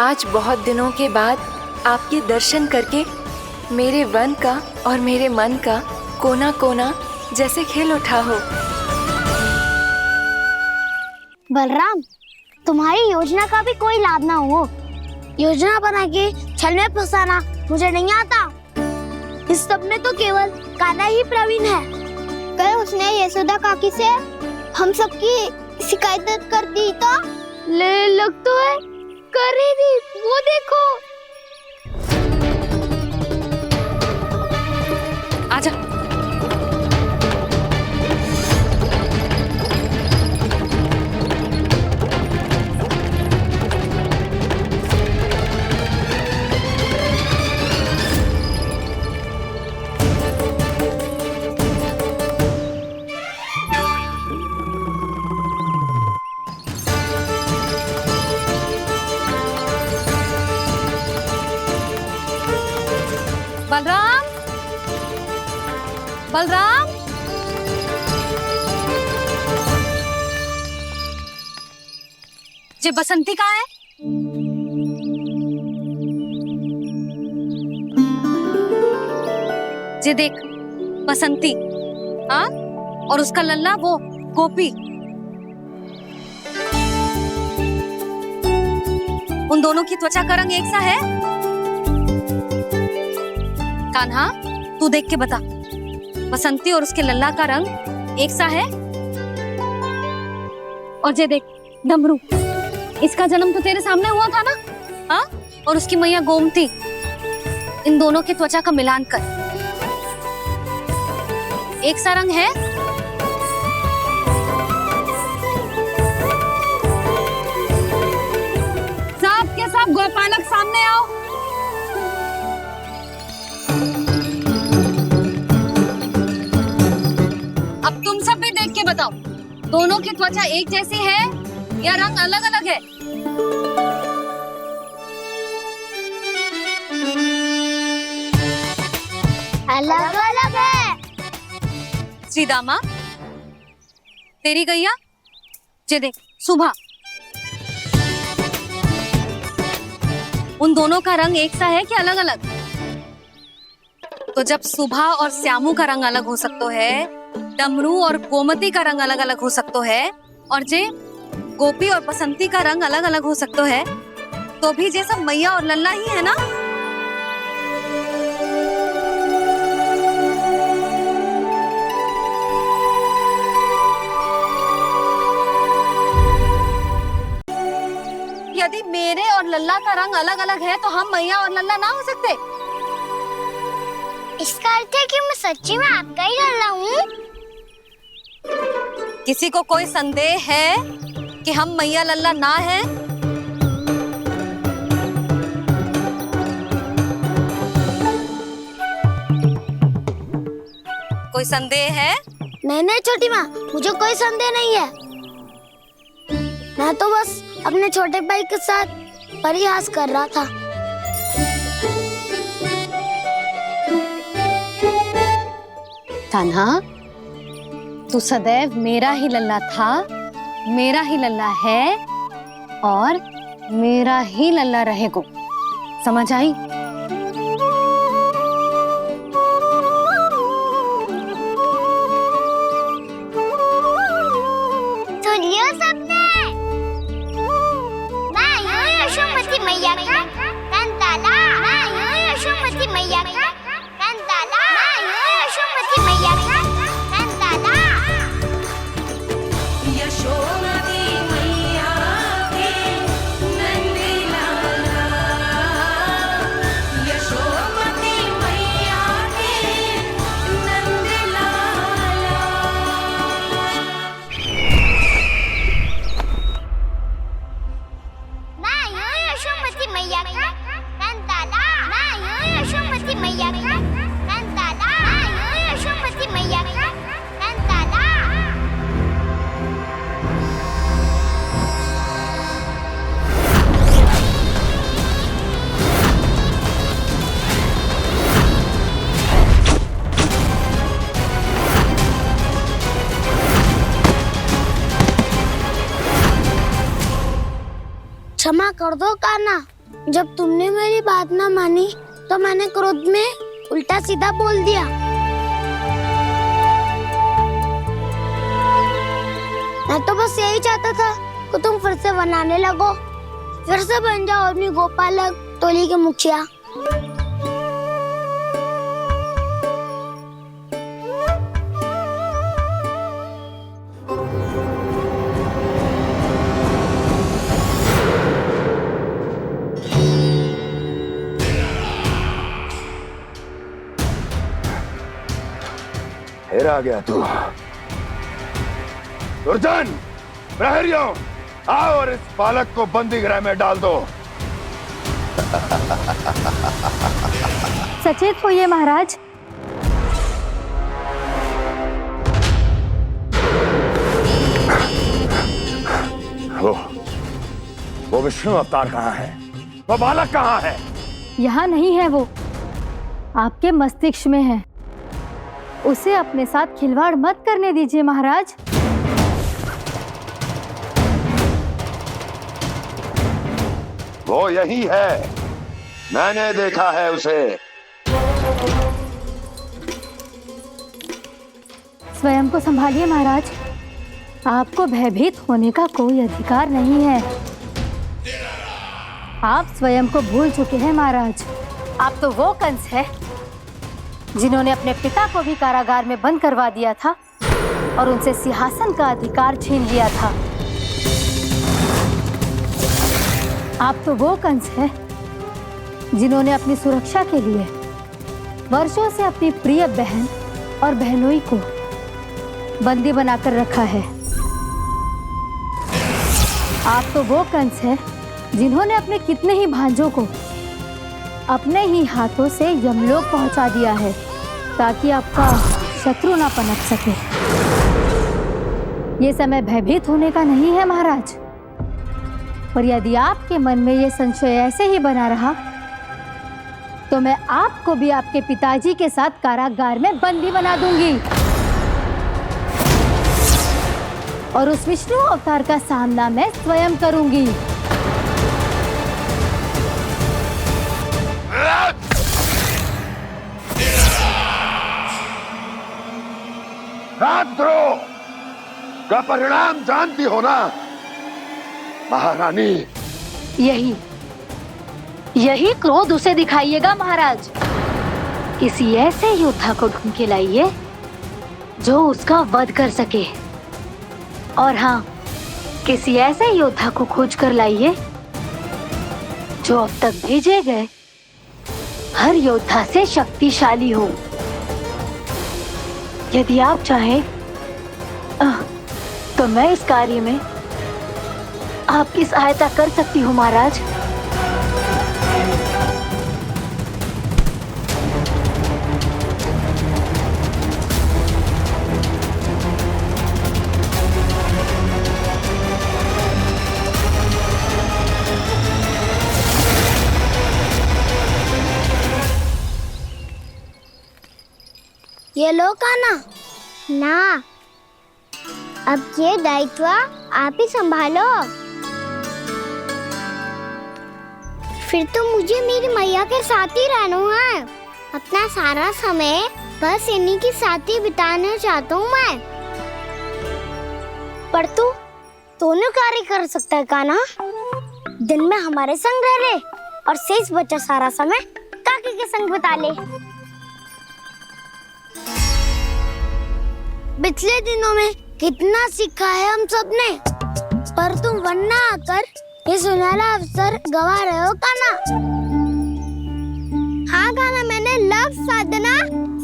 आज बहुत दिनों के बाद आपके दर्शन करके मेरे वन का और मेरे मन का कोना कोना जैसे खिल उठा हो। बलराम, तुम्हारी योजना का भी कोई लाभ ना हो। योजना बना के छल में फंसाना मुझे नहीं आता। इस सब में तो केवल कान्हा ही प्रवीण है। कल उसने यशोदा काकी से हम सबकी शिकायत कर दी तो ले लग तो है कर ही दी, वो देखो। आजा। बलराम, बलराम, ये बसंती कहाँ है? ये देख बसंती, हाँ, और उसका लल्ला वो गोपी। उन दोनों की त्वचा का रंग एक सा है? कान्हा, तू देख के बता, बसंती और उसके लल्ला का रंग एक सा है? और ये देख डमरू, इसका जन्म तो तेरे सामने हुआ था ना, हाँ? और उसकी मैया गोमती, इन दोनों की त्वचा का मिलान कर, एक सा रंग है? सब के सब गोपालक सामने आओ। अब तुम सब भी देख के बताओ, दोनों की त्वचा एक जैसी है या रंग अलग अलग है? अलग अलग है। श्रीदामा, तेरी गैया, ये देख सुभा, उन दोनों का रंग एक सा है कि अलग अलग? तो जब सुभा और श्यामू का रंग अलग हो सकता है, डमरू और गोमती का रंग अलग अलग हो सकता है, और जे गोपी और बसंती का रंग अलग अलग हो सकता है, तो भी जे सब मैया और लल्ला ही है ना? यदि मेरे और लल्ला का रंग अलग अलग है तो हम मैया और लल्ला ना हो सकते? इसका अर्थ है कि मैं सच्ची में आपका ही लल्ला हूँ? किसी को कोई संदेह है कि हम मैया लल्ला ना हैं? कोई संदेह है? नहीं नहीं छोटी माँ, मुझे कोई संदेह नहीं है। मैं तो बस अपने छोटे भाई के साथ परिहास कर रहा था। कान्हा, तू सदैव मेरा ही लल्ला था, मेरा ही लल्ला है और मेरा ही लल्ला रहेगा। समझ आई? सुनियो सबने, मैं हूँ यशोमती मैया का कंताला। मैं हूँ यशोमती मैया का कंताला। मैं हूँ यशोमती मैया का कंताला। यशोमती मैया के नंदी लाला, यशोमती मैया के नंदी लाला। मैं हूँ यशोमती मैया का कंताला। मैं हूँ यशोमती मैया का कंताला। मैं हूँ यशोमती मैया का कंताला। क्षमा कर दो कान्हा, जब तुमने मेरी बात ना मानी तो मैंने क्रोध में उल्टा सीधा बोल दिया। मैं तो बस यही चाहता था कि तुम फिर से बनाने लगो, फिर से बन जाओ अपनी गोपालक टोली के मुखिया। फिर आ गया तू। दुर्जन, प्रहरियों, आओ और इस बालक को बंदी गृह में डाल दो। सचेत होइए महाराज। वो विष्णु अवतार कहाँ है? वो बालक कहाँ है? यहाँ नहीं है वो, आपके मस्तिष्क में है। उसे अपने साथ खिलवाड़ मत करने दीजिए महाराज। वो यही है, मैंने देखा है उसे। स्वयं को संभालिए महाराज, आपको भयभीत होने का कोई अधिकार नहीं है। आप स्वयं को भूल चुके हैं महाराज। आप तो वो कंस है जिन्होंने अपने पिता को भी कारागार में बंद करवा दिया था और उनसे सिंहासन का अधिकार छीन लिया था। आप तो वो कंस है जिन्होंने अपनी सुरक्षा के लिए वर्षों से अपनी प्रिय बहन और बहनोई को बंदी बनाकर रखा है। आप तो वो कंस है जिन्होंने अपने कितने ही भांजों को अपने ही हाथों से यमलोक पहुंचा दिया है ताकि आपका शत्रु ना पनप सके। ये समय भयभीत होने का नहीं है महाराज, पर यदि आपके मन में ये संशय ऐसे ही बना रहा तो मैं आपको भी आपके पिताजी के साथ कारागार में बंदी बना दूंगी और उस विष्णु अवतार का सामना मैं स्वयं करूंगी। राजद्रोह का परिणाम जानती हो ना महारानी? यही क्रोध उसे दिखाइएगा महाराज। किसी ऐसे योद्धा को ढूंढ के लाइए जो उसका वध कर सके, और हाँ, किसी ऐसे योद्धा को खोज कर लाइए जो अब तक भेजे गए हर योद्धा से शक्तिशाली हो। यदि आप चाहें तो मैं इस कार्य में आपकी सहायता कर सकती हूँ महाराज। ये लो काना। ना, अब ये दायित्व आप ही संभालो। फिर तो मुझे मेरी मैया के साथ ही रहना है। अपना सारा समय बस इन्हीं के साथ ही बिताना चाहता हूँ मैं। पर तू दोनों कार्य कर सकता है काना। दिन में हमारे संग रह ले और शेष बचा सारा समय काकी के संग बिता ले। पिछले दिनों में कितना सीखा है हम सब ने, पर तुम वरना आकर ये सुनहरा अवसर गवा रहे हो काना। हाँ काना, मैंने लक्ष्य साधना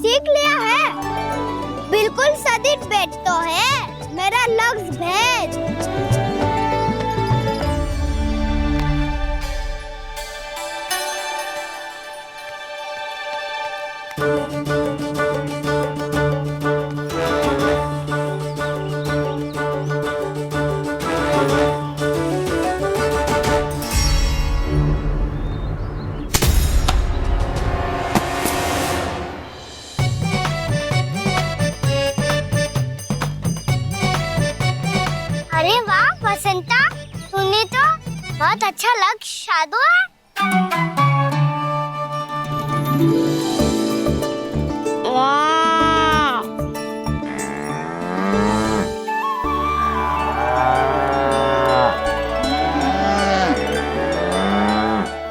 सीख लिया है। बिल्कुल सदित भेद तो है मेरा लक्ष्य भेद। अरे वाह वसंता, तूने तो बहुत अच्छा लक्ष्य साधा है। वाह,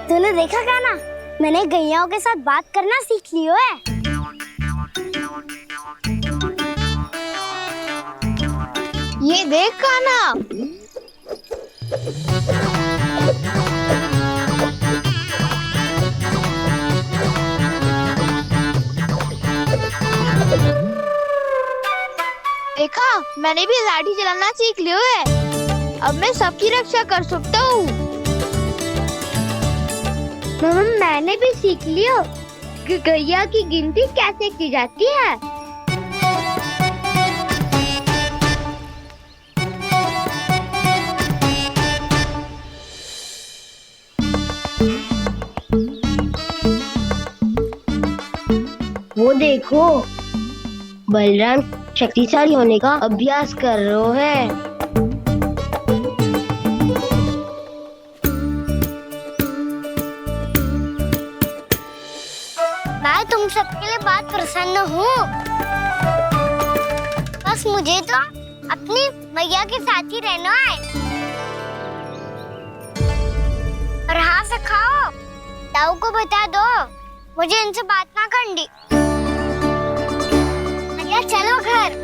तूने देखा क्या ना, मैंने गैयाओं के साथ बात करना सीख लियो है। ये देख काना, देखा मैंने भी लाठी चलाना सीख लियो है। अब मैं सबकी रक्षा कर सकता हूँ। मैंने भी सीख लियो कि गैया की गिनती कैसे की जाती है। वो देखो, बलराम शक्तिशाली होने का अभ्यास कर रहे हैं। मैं तुम सबके लिए बहुत प्रसन्न हूँ। बस मुझे तो अपनी मैया के साथ ही रहना है। और हाँ सखाओ, ताऊ को बता दो मुझे इनसे बात ना करनी। चलो घर।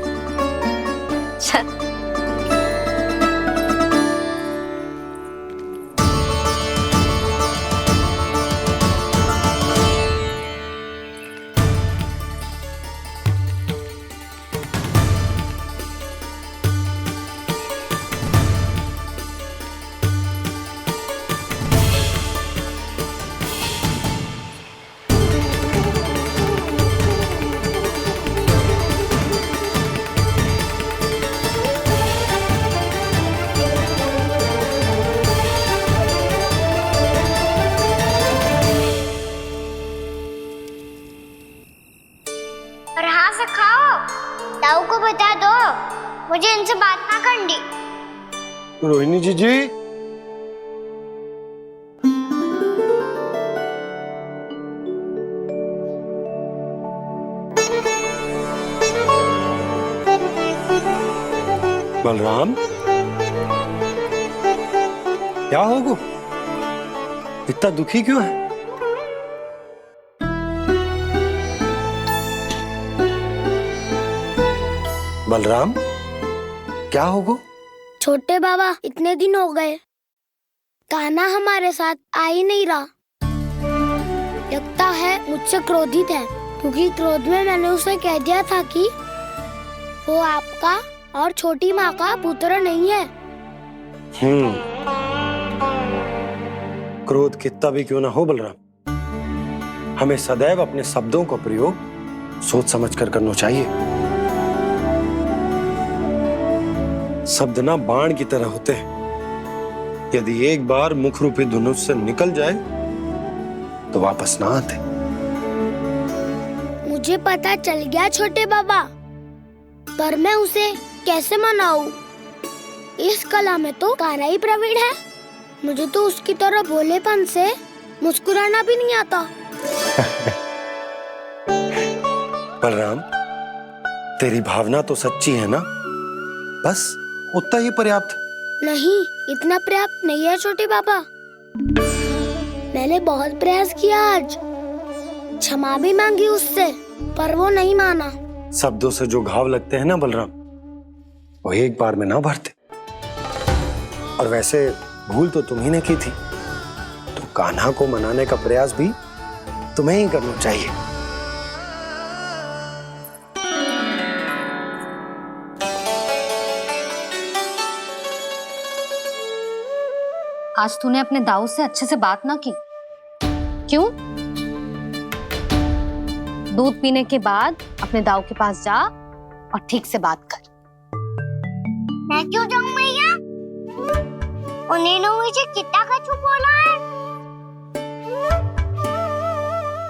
ताऊ को बता दो मुझे इनसे बात ना करनी। रोहिणी जी बलराम, क्या होगा? इतना दुखी क्यों है? बलराम, क्या होगा? छोटे बाबा, इतने दिन हो गए कान्हा हमारे साथ आ ही नहीं रहा। लगता है मुझसे क्रोधित है, क्योंकि क्रोध में मैंने उसे कह दिया था कि वो आपका और छोटी माँ का पुत्र नहीं है। क्रोध कितना भी क्यों ना हो बलराम, हमें सदैव अपने शब्दों का प्रयोग सोच समझ कर करना चाहिए। शब्द ना बाण की तरह होते हैं, यदि एक बार मुख रूपी धनुष से निकल जाए तो वापस ना आते। मुझे पता चल गया छोटे बाबा, पर मैं उसे कैसे मनाऊं? इस कला में तो कान्हा ही प्रवीण है। मुझे तो उसकी तरह भोलेपन से मुस्कुराना भी नहीं आता। बलराम, तेरी भावना तो सच्ची है ना, बस उतना ही पर्याप्त। नहीं, इतना पर्याप्त नहीं है छोटे बाबा। मैंने बहुत प्रयास किया आज, क्षमा भी मांगी उससे, पर वो नहीं माना। शब्दों से जो घाव लगते हैं ना बलराम, वो एक बार में ना भरते। और वैसे भूल तो तुम्ही ने की थी, तो कान्हा को मनाने का प्रयास भी तुम्हें ही करना चाहिए। आज तूने अपने दाऊ से अच्छे से बात ना की, क्यों? दूध पीने के बाद अपने दाऊ के पास जा और ठीक से बात कर। मैं क्यों जाऊं भैया? उन्हें मुझे कितना कछु बोला है।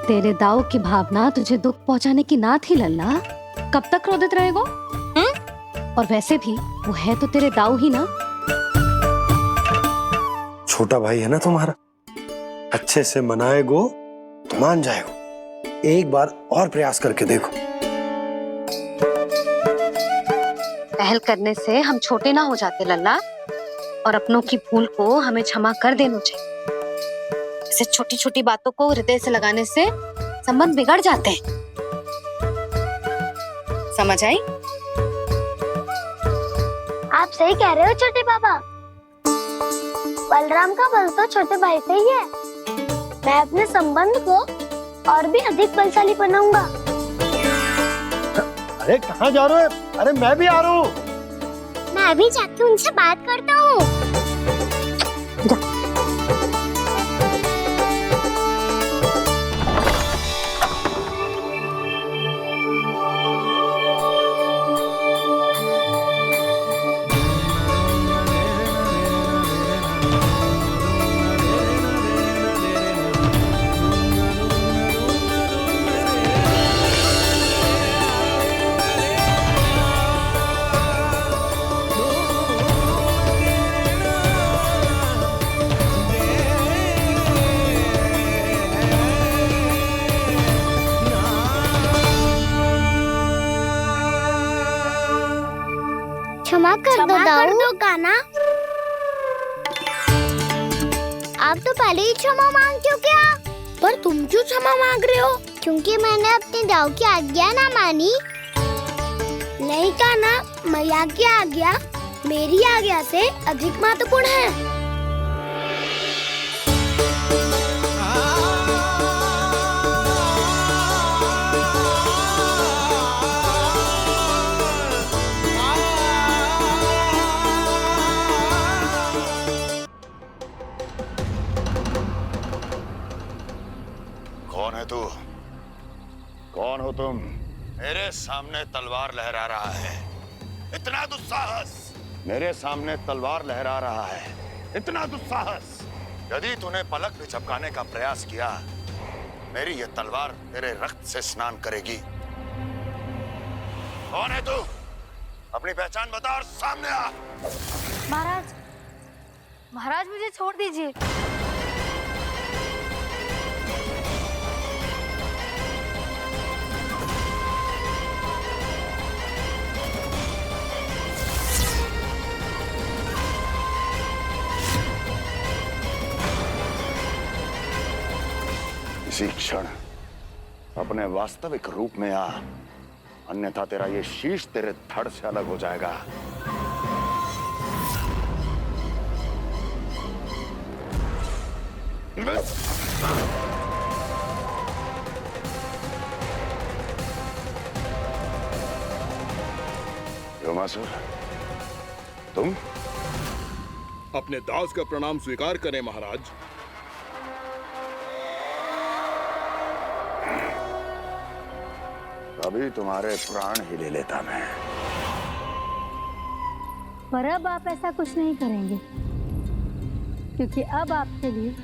तेरे दाऊ की भावना तुझे दुख पहुंचाने की ना थी लल्ला, कब तक क्रोधित रहेगो? और वैसे भी वो है तो तेरे दाऊ ही ना। छोटा भाई है ना तुम्हारा, अच्छे से मनाएगो तो मान जाएगो। एक बार और प्रयास करके देखो। पहल करने से हम छोटे ना हो जाते लल्ला, और अपनों की भूल को हमें क्षमा कर देना चाहिए। ऐसे छोटी छोटी बातों को हृदय से लगाने से संबंध बिगड़ जाते हैं। समझ आई? आप सही कह रहे हो छोटे बाबा। बलराम का बल तो छोटे भाई से ही है। मैं अपने संबंध को और भी अधिक बलशाली बनाऊंगा। अरे कहाँ जा रहे हो? अरे मैं भी आ रहा हूँ। मैं भी जाके उनसे बात करता हूँ। क्षमा कर दो कान्हा। आप तो पहले ही क्षमा मांगते हो क्या? पर तुम क्यों क्षमा मांग रहे हो? क्योंकि मैंने अपने दाऊ की आज्ञा ना मानी। नहीं कान्हा, मैया की आज्ञा मेरी आज्ञा से अधिक महत्वपूर्ण है। कौन है तू? कौन हो तुम? मेरे सामने तलवार लहरा रहा है, इतना दुस्साहस! मेरे सामने तलवार लहरा रहा है, इतना दुस्साहस! यदि तूने पलक भी झपकाने का प्रयास किया, मेरी ये तलवार तेरे रक्त से स्नान करेगी। कौन है तू? अपनी पहचान बता और सामने आ। महाराज, महाराज मुझे छोड़ दीजिए। इसी क्षण अपने वास्तविक रूप में आ, अन्यथा तेरा ये शीश तेरे धड़ से अलग हो जाएगा। योमासुर, तुम? अपने दास का प्रणाम स्वीकार करें महाराज। अभी तुम्हारे प्राण ही ले लेता मैं। पर अब आप ऐसा कुछ नहीं करेंगे, क्योंकि अब आपके लिए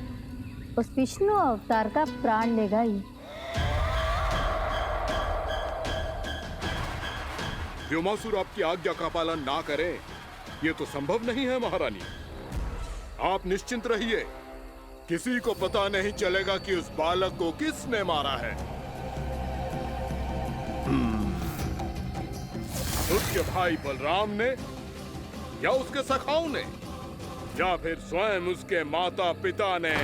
उस विष्णु अवतार का प्राण लेगा ही। व्योमासुर आपकी आज्ञा का पालन ना करे, ये तो संभव नहीं है महारानी। आप निश्चिंत रहिए, किसी को पता नहीं चलेगा कि उस बालक को किसने मारा है। उसके भाई बलराम ने, या उसके सखाओं ने, या फिर स्वयं उसके माता पिता ने।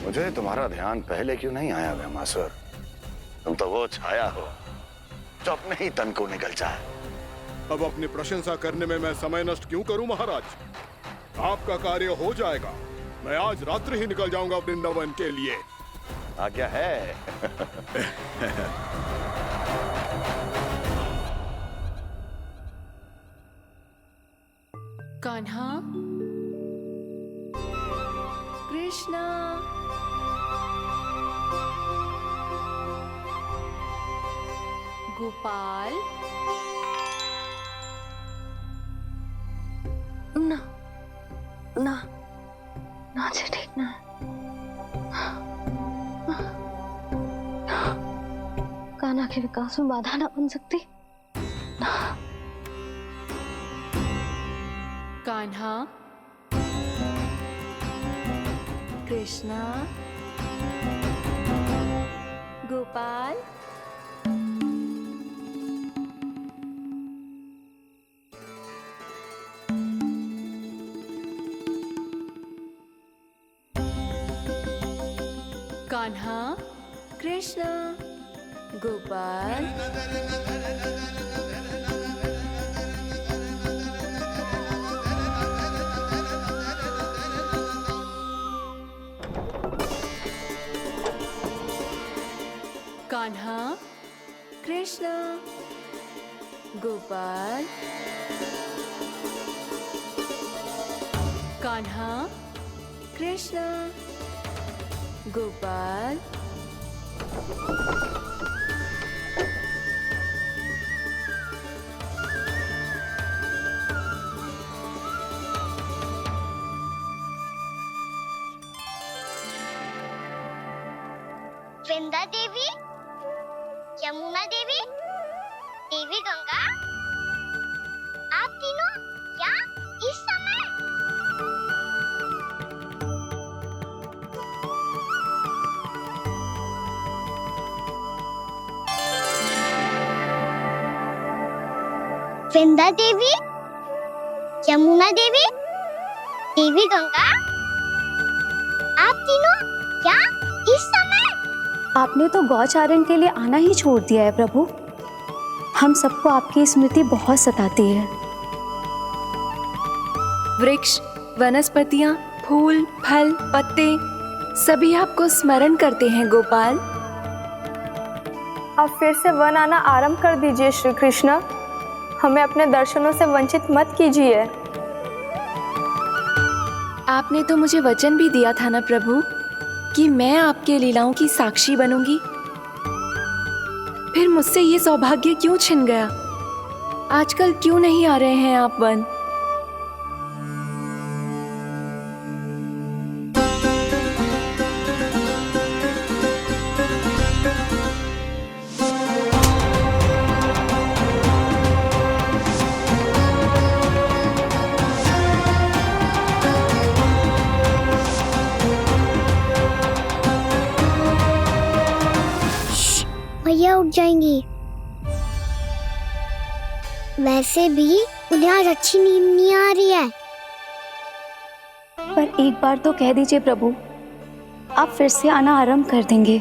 मुझे तुम्हारा ध्यान पहले क्यों नहीं आया व्योमासुर? तुम तो वो छाया हो जो अपने ही तन को निकल जाए। अब अपनी प्रशंसा करने में मैं समय नष्ट क्यों करूं महाराज? आपका कार्य हो जाएगा। मैं आज रात्रि ही निकल जाऊंगा वृंदावन के लिए। आज्ञा है। कान्हा, कृष्णा, गोपाल। ना ना ना जी, ठीक ना। कान्हा के विकास में बाधा ना बन सकती। कान्हा, कृष्णा, गोपाल। कान्हा, कृष्णा, गोपाल। कान्हा, कृष्णा, गोपाल। कान्हा, कृष्णा, गोपाल। वृंदा देवी, यमुना देवी, देवी गंगा, आप तीनों यहाँ इस समय? वृंदा देवी, यमुना देवी, देवी गंगा, आप तीनों यहाँ इस समय? आपने तो गौचारण के लिए आना ही छोड़ दिया है प्रभु। हम सबको आपकी स्मृति बहुत सताती है। वृक्ष, वनस्पतियां, फूल, फल, पत्ते सभी आपको स्मरण करते हैं गोपाल। अब फिर से वन आना आरंभ कर दीजिए श्री कृष्ण। हमें अपने दर्शनों से वंचित मत कीजिए। आपने तो मुझे वचन भी दिया था ना प्रभु कि मैं आपके लीलाओं की साक्षी बनूंगी। फिर मुझसे ये सौभाग्य क्यों छिन गया? आजकल क्यों नहीं आ रहे हैं आप वन? भैया उठ जाएंगी। वैसे भी उन्हें आज अच्छी नींद नहीं आ रही है। पर एक बार तो कह दीजिए प्रभु, आप फिर से आना आरंभ कर देंगे।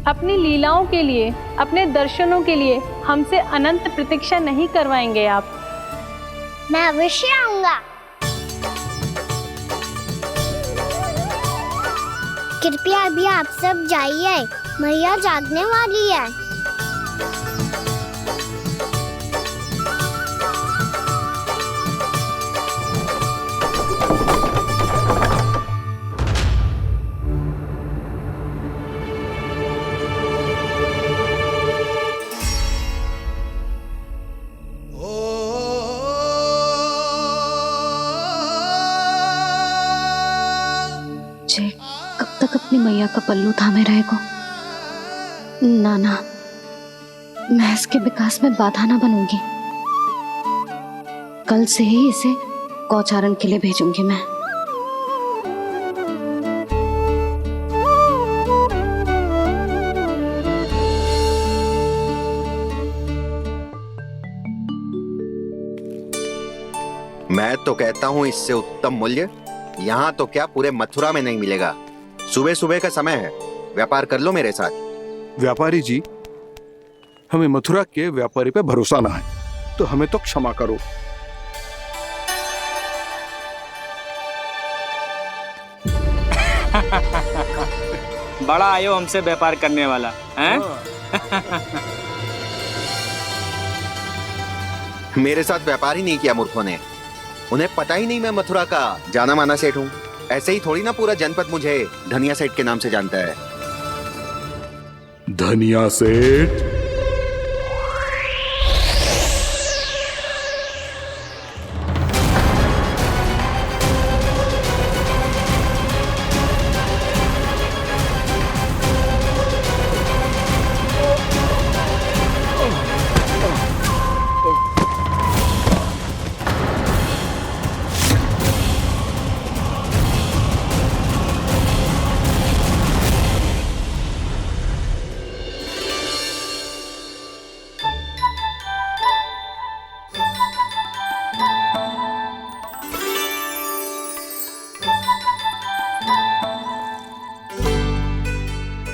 अपनी लीलाओं के लिए, अपने दर्शनों के लिए हमसे अनंत प्रतीक्षा नहीं करवाएंगे आप? मैं अवश्य आऊंगा। कृपया अभी आप सब जाइए, मैया जागने वाली है। जे कब तक अपनी मैया का पल्लू थामे रहेगो। ना, मैं इसके विकास में बाधा ना बनूंगी। कल से ही इसे गौचारण के लिए भेजूंगी मैं। मैं तो कहता हूँ इससे उत्तम मूल्य यहाँ तो क्या पूरे मथुरा में नहीं मिलेगा। सुबह सुबह का समय है, व्यापार कर लो मेरे साथ। व्यापारी जी, हमें मथुरा के व्यापारी पे भरोसा ना है, तो हमें तो क्षमा करो। बड़ा आयो हमसे व्यापार करने वाला हैं? मेरे साथ व्यापार ही नहीं किया मूर्खों ने। उन्हें पता ही नहीं मैं मथुरा का जाना माना सेठ हूँ। ऐसे ही थोड़ी ना पूरा जनपद मुझे धनिया सेठ के नाम से जानता है। धनिया सेठ?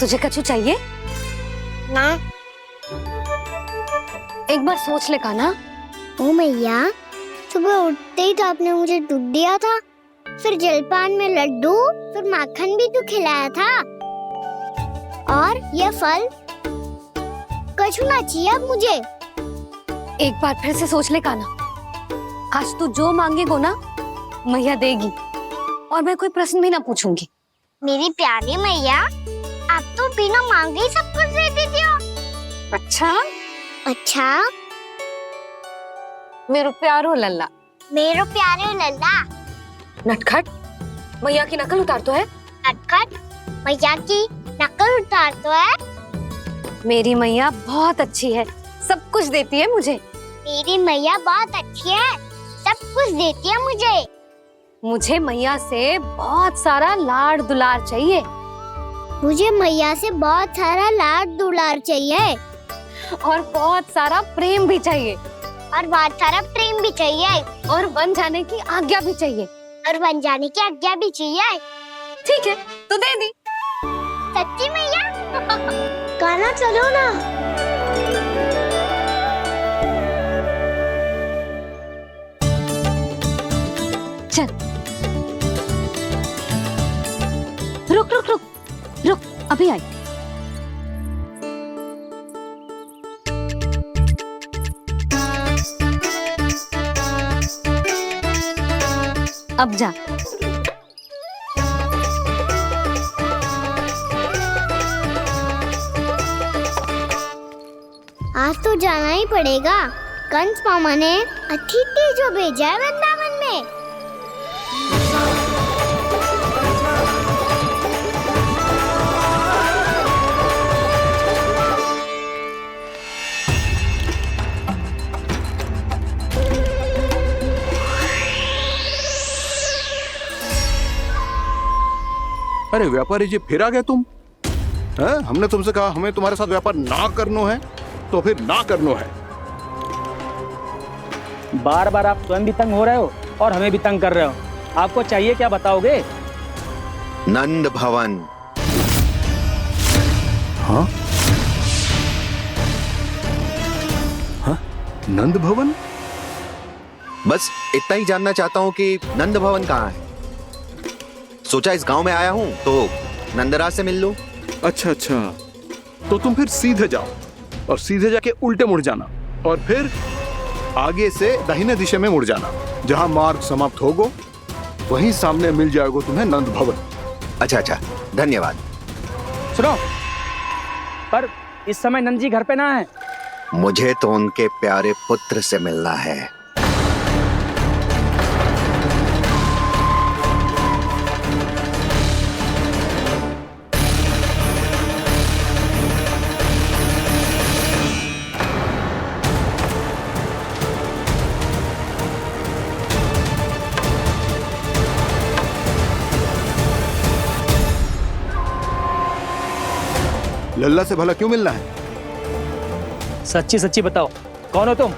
तुझे कछु चाहिए ना? एक बार सोच ले कान्हा। ओ मैया, सुबह उठते ही तो आपने मुझे दूध दिया था, फिर जलपान में लड्डू, फिर माखन भी तो खिलाया था, और ये फल कछु ना चाहिए अब मुझे। एक बार फिर से सोच ले कान्हा। आज तू जो मांगेगो ना मैया देगी, और मैं कोई प्रश्न भी ना पूछूंगी। मेरी प्यारी मैया, आप तो बिना मांगे ही सब कुछ दे देती हो। अच्छा मेरो प्यारो लल्ला। मेरो प्यारे लल्ला। नटखट, मैया की नकल उतार तो है। नटखट, मैया की नकल उतार तो है। मेरी मैया बहुत अच्छी है, सब कुछ देती है मुझे। मेरी मैया बहुत अच्छी है, सब कुछ देती है मुझे। मुझे मैया से बहुत सारा लाड दुलार चाहिए। मुझे मैया से बहुत सारा लाड दुलार चाहिए, और बहुत सारा प्रेम भी चाहिए, और बहुत सारा प्रेम भी चाहिए, और बन जाने की आज्ञा भी चाहिए, और बन जाने की आज्ञा भी चाहिए। ठीक है, तो दे दी। सच्ची मैया? गाना चलो ना। चल, रुक रुक रुक रुक, अभी आई। अब जा। आज तो जाना ही पड़ेगा। कंस मामा ने अतिथि जो भेजा है वृंदावन में। अरे व्यापारी जी, फिर आ गए तुम? हैं? हमने तुमसे कहा हमें तुम्हारे साथ व्यापार ना करनो है, तो फिर ना करनो है। बार बार आप स्वयं भी तंग हो रहे हो और हमें भी तंग कर रहे हो। आपको चाहिए क्या बताओगे? नंद भवन। हाँ? हाँ? नंद भवन? बस इतना ही जानना चाहता हूँ कि नंद भवन कहाँ है। सोचा इस गांव में आया हूँ तो नंदराज से मिल लूं। अच्छा अच्छा, तो तुम फिर सीधे जाओ और सीधे जाके उल्टे मुड़ जाना, और फिर आगे से दाहिने दिशा में मुड़ जाना। जहां मार्ग समाप्त होगो वहीं सामने मिल जाएगा तुम्हें नंद भवन। अच्छा अच्छा, धन्यवाद। सुनो, पर इस समय नंद जी घर पे ना है। मुझे तो उनके प्यारे पुत्र से मिलना है। लल्ला से भला क्यों मिलना है? सच्ची सच्ची बताओ, कौन हो तुम?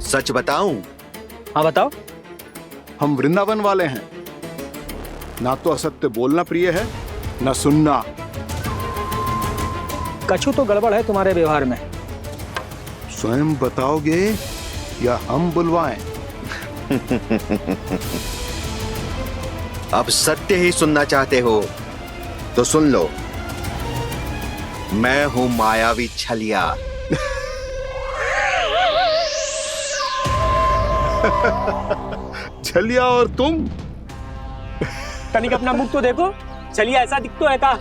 सच बताऊं? हाँ बताओ। हम वृंदावन वाले हैं। ना तो असत्य बोलना प्रिय है, ना सुनना। कछु तो गड़बड़ है तुम्हारे व्यवहार में। स्वयं बताओगे या हम बुलवाएं? अब सत्य ही सुनना चाहते हो तो सुन लो। मैं हूं मायावी छलिया। छलिया और तुम? तनिक अपना मुख तो देखो, चलिए ऐसा दिखतो है का?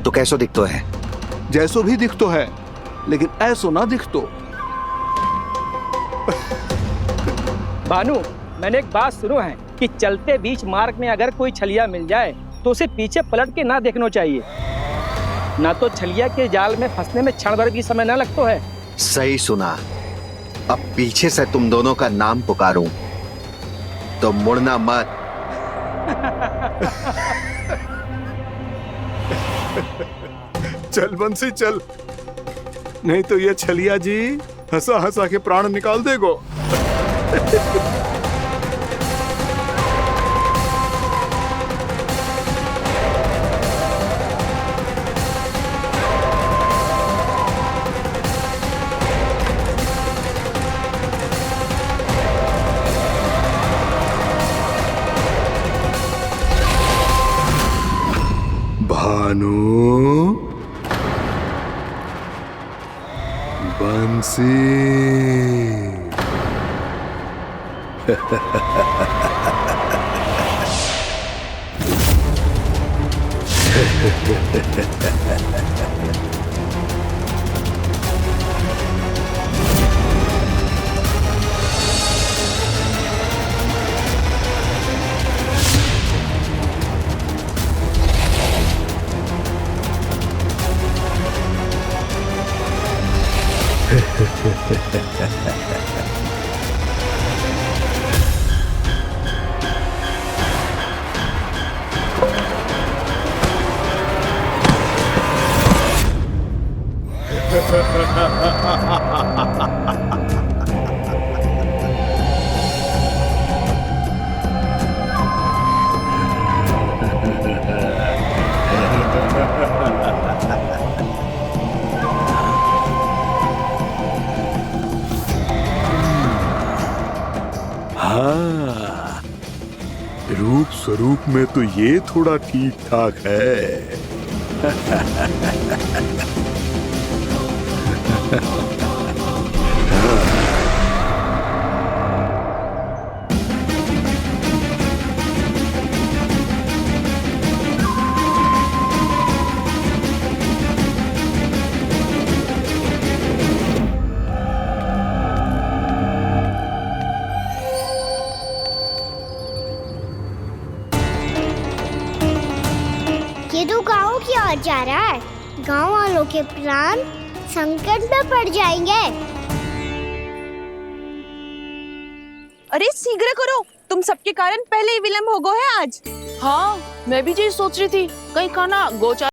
तो कैसो दिखतो है? जैसो भी दिखतो है, लेकिन ऐसो ना दिखतो। भानु, मैंने एक बात सुनो है कि चलते बीच मार्ग में अगर कोई छलिया मिल जाए तो उसे पीछे पलट के ना देखना चाहिए, ना तो छलिया के जाल में फंसने में क्षण भर भी समय ना लगता है। सही सुना। अब पीछे से तुम दोनों का नाम पुकारूं तो मुड़ना मत। चल बंसी चल, नहीं तो ये छलिया जी हंसा हंसा के प्राण निकाल देगो। भानु, बंसी। हाँ, रूप स्वरूप में तो ये थोड़ा ठीक ठाक है। ये तो गाँव की ओर जा रहा है। गाँव वालों के प्राण संकट में पड़ जाएंगे। अरे शीघ्र करो, तुम सबके कारण पहले ही विलंब हो गो है आज। हाँ, मैं भी यही सोच रही थी, कहीं खाना गोचा